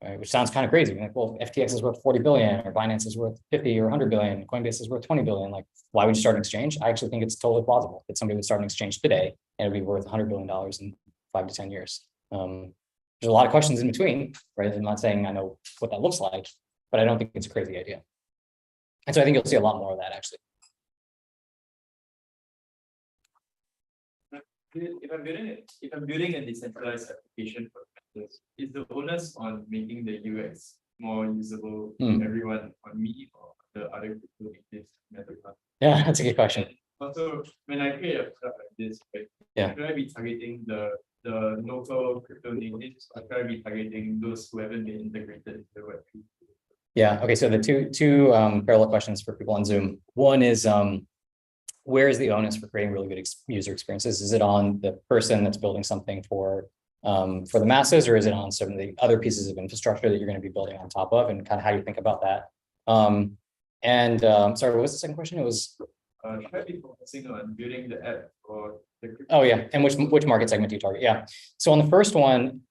Right? Which sounds kind of crazy. Like, well, FTX is worth 40 billion or Binance is worth 50 or 100 billion. Coinbase is worth 20 billion. Like, why would you start an exchange? I actually think it's totally plausible that somebody would start an exchange today and it'd be worth $100 billion in 5 to 10 years. There's a lot of questions in between, right? I'm not saying I know what that looks like, but I don't think it's a crazy idea. And so I think you'll see a lot more of that actually. If I'm building a decentralized application for investors, is the onus on making the UX more usable to everyone on me or the other crypto natives? Yeah, that's a good question. And also, when I create a product like this, right, should I be targeting the local crypto natives, or should I be targeting those who haven't been integrated into the Web3? Yeah. Okay. So the two parallel questions for people on Zoom. One is where is the onus for creating really good user experiences? Is it on the person that's building something for the masses, or is it on some of the other pieces of infrastructure that you're going to be building on top of, and kind of how you think about that? Sorry, what was the second question? It was. Should I be focusing on building the app or the crypto? Oh yeah, and which market segment do you target? Yeah. So on the first one,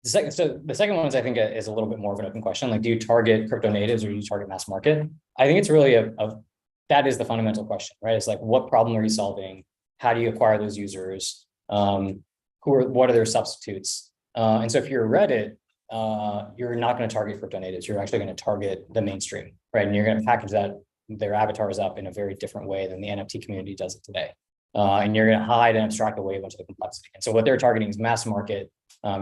the second one is, I think, is a little bit more of an open question. Like, do you target crypto natives or do you target mass market? I think it's really that is the fundamental question, right? It's like, what problem are you solving? How do you acquire those users? What are their substitutes? And so if you're Reddit, you're not going to target crypto natives. You're actually going to target the mainstream, right? And you're going to package their avatars up in a very different way than the NFT community does it today. And you're going to hide and abstract away a bunch of the complexity. And so what they're targeting is mass market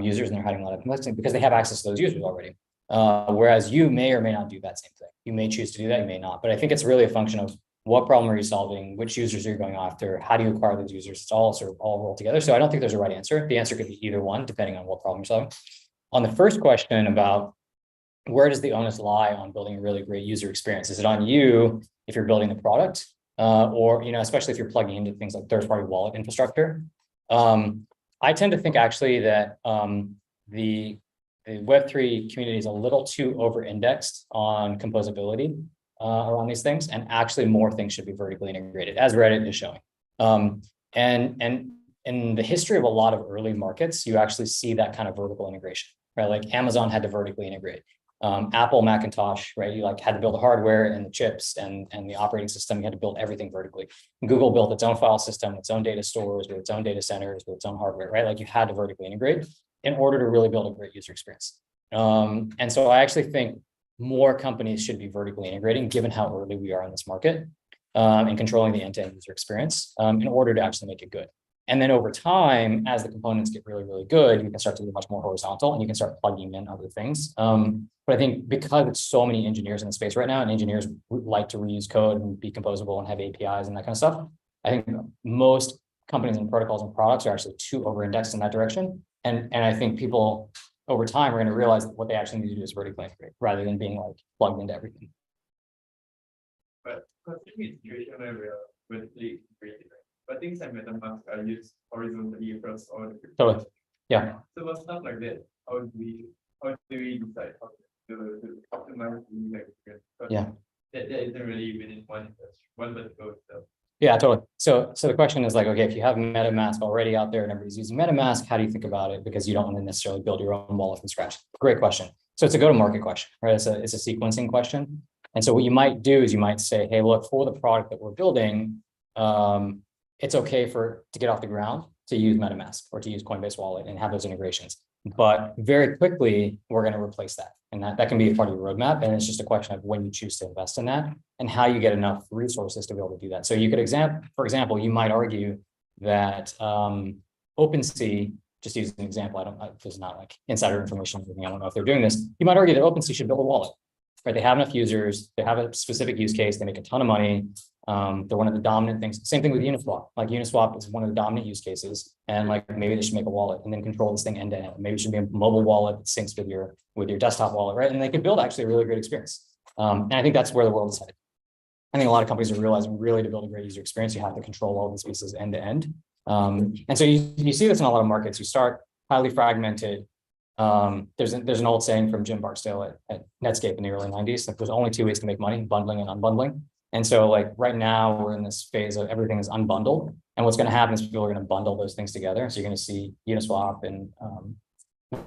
users, and they're hiding a lot of complexity because they have access to those users already. Whereas you may or may not do that same thing. You may choose to do that, you may not. But I think it's really a function of what problem are you solving, which users are you going after, how do you acquire those users? It's all sort of all rolled together. So I don't think there's a right answer. The answer could be either one, depending on what problem you're solving. On the first question about where does the onus lie on building a really great user experience? Is it on you if you're building the product, or especially if you're plugging into things like third-party wallet infrastructure? I tend to think actually that the Web3 community is a little too over-indexed on composability around these things, and actually more things should be vertically integrated, as Reddit is showing. And in the history of a lot of early markets, you actually see that kind of vertical integration, right? Like Amazon had to vertically integrate. Apple, Macintosh, right? You had to build the hardware and the chips and the operating system. You had to build everything vertically. Google built its own file system, its own data stores, with its own data centers, with its own hardware, right? Like you had to vertically integrate in order to really build a great user experience. And so I actually think more companies should be vertically integrating, given how early we are in this market, and controlling the end-to-end user experience in order to actually make it good. And then over time, as the components get really, really good, you can start to be much more horizontal and you can start plugging in other things. But I think because it's so many engineers in the space right now, and engineers like to reuse code and be composable and have APIs and that kind of stuff, I think most companies and protocols and products are actually too over-indexed in that direction. And I think people over time are going to realize that what they actually need to do is vertically integrate rather than being like plugged into everything. But considering a situation where we are vertically integrated, but things like MetaMask are used horizontally across all the crypto. Totally. Yeah. So for stuff like that, how do we decide how to optimize the user experience? Yeah. That isn't really within one industry, one vertical itself. Yeah, totally. So the question is like, okay, if you have MetaMask already out there and everybody's using MetaMask, how do you think about it? Because you don't want to necessarily build your own wallet from scratch. Great question. So it's a go-to-market question, right? It's a sequencing question. And so what you might do is you might say, hey, look, for the product that we're building, it's okay to get off the ground to use MetaMask or to use Coinbase Wallet and have those integrations. But very quickly, we're going to replace that. And that can be a part of your roadmap. And it's just a question of when you choose to invest in that and how you get enough resources to be able to do that. So you could for example, you might argue that OpenSea, just use an example, this is not like insider information or anything, I don't know if they're doing this. You might argue that OpenSea should build a wallet, right? They have enough users, they have a specific use case, they make a ton of money. They're one of the dominant things. Same thing with Uniswap. Like Uniswap is one of the dominant use cases, and like maybe they should make a wallet and then control this thing end to end. Maybe it should be a mobile wallet that syncs with your desktop wallet, right? And they could build actually a really great experience. And I think that's where the world is headed. I think a lot of companies are realizing really to build a great user experience, you have to control all these pieces end to end. And so you see this in a lot of markets. You start highly fragmented. There's an old saying from Jim Barksdale at Netscape in the early 90s, like there's only two ways to make money, bundling and unbundling. And so like right now we're in this phase of everything is unbundled. And what's going to happen is people are going to bundle those things together. So you're going to see Uniswap and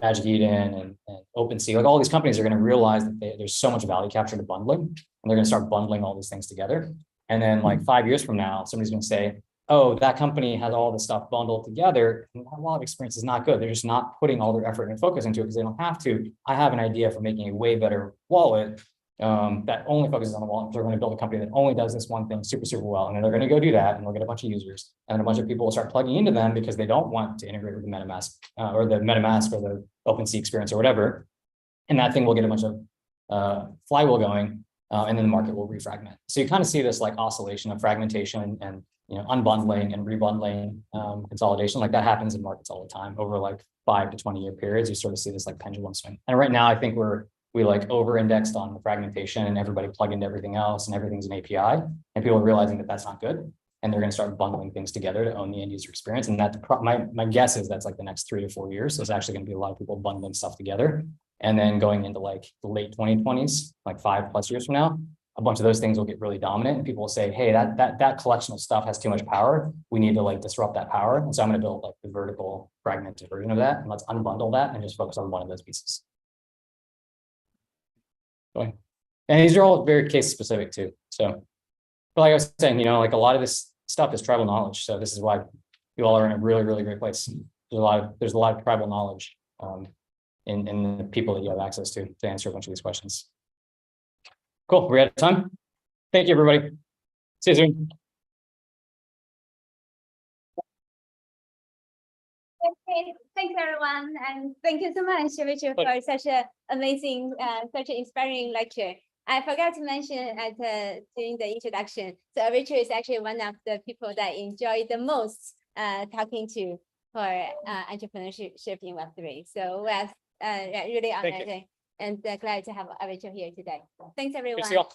Magic Eden and OpenSea, like all these companies are going to realize that there's so much value capture to bundling, and they're going to start bundling all these things together. And then like 5 years from now, somebody's going to say, oh, that company has all this stuff bundled together, and that wallet experience is not good. They're just not putting all their effort and focus into it because they don't have to. I have an idea for making a way better wallet that only focuses on the wallet. They're going to build a company that only does this one thing super, super well. And then they're going to go do that, and they'll get a bunch of users, and then a bunch of people will start plugging into them because they don't want to integrate with the MetaMask or the OpenSea experience or whatever. And that thing will get a bunch of flywheel going, and then the market will refragment. So you kind of see this like oscillation of fragmentation and unbundling and rebundling, consolidation. Like that happens in markets all the time over like 5 to 20 year periods. You sort of see this like pendulum swing. And right now, I think we like over-indexed on the fragmentation and everybody plug into everything else and everything's an API, and people are realizing that that's not good. And they're going to start bundling things together to own the end user experience. And that's my guess is that's like the next 3 to 4 years. There's actually going to be a lot of people bundling stuff together. And then going into like the late 2020s, like 5+ years from now, a bunch of those things will get really dominant, and people will say, hey, that collection of stuff has too much power. We need to like disrupt that power. And so I'm going to build like the vertical fragmented version of that. And let's unbundle that and just focus on one of those pieces. And these are all very case specific too. So, but like I was saying, like a lot of this stuff is tribal knowledge. So this is why you all are in a really, really great place. There's a lot of tribal knowledge in the people that you have access to answer a bunch of these questions. Cool. We're out of time. Thank you, everybody. See you soon. Okay, thanks everyone, and thank you so much, Richard, for such an amazing, such an inspiring lecture. I forgot to mention during the introduction, so Richard is actually one of the people that I enjoy the most talking to for entrepreneurship in Web3. So we're really honored and glad to have Rachel here today. Thanks, Good to everyone. see you all.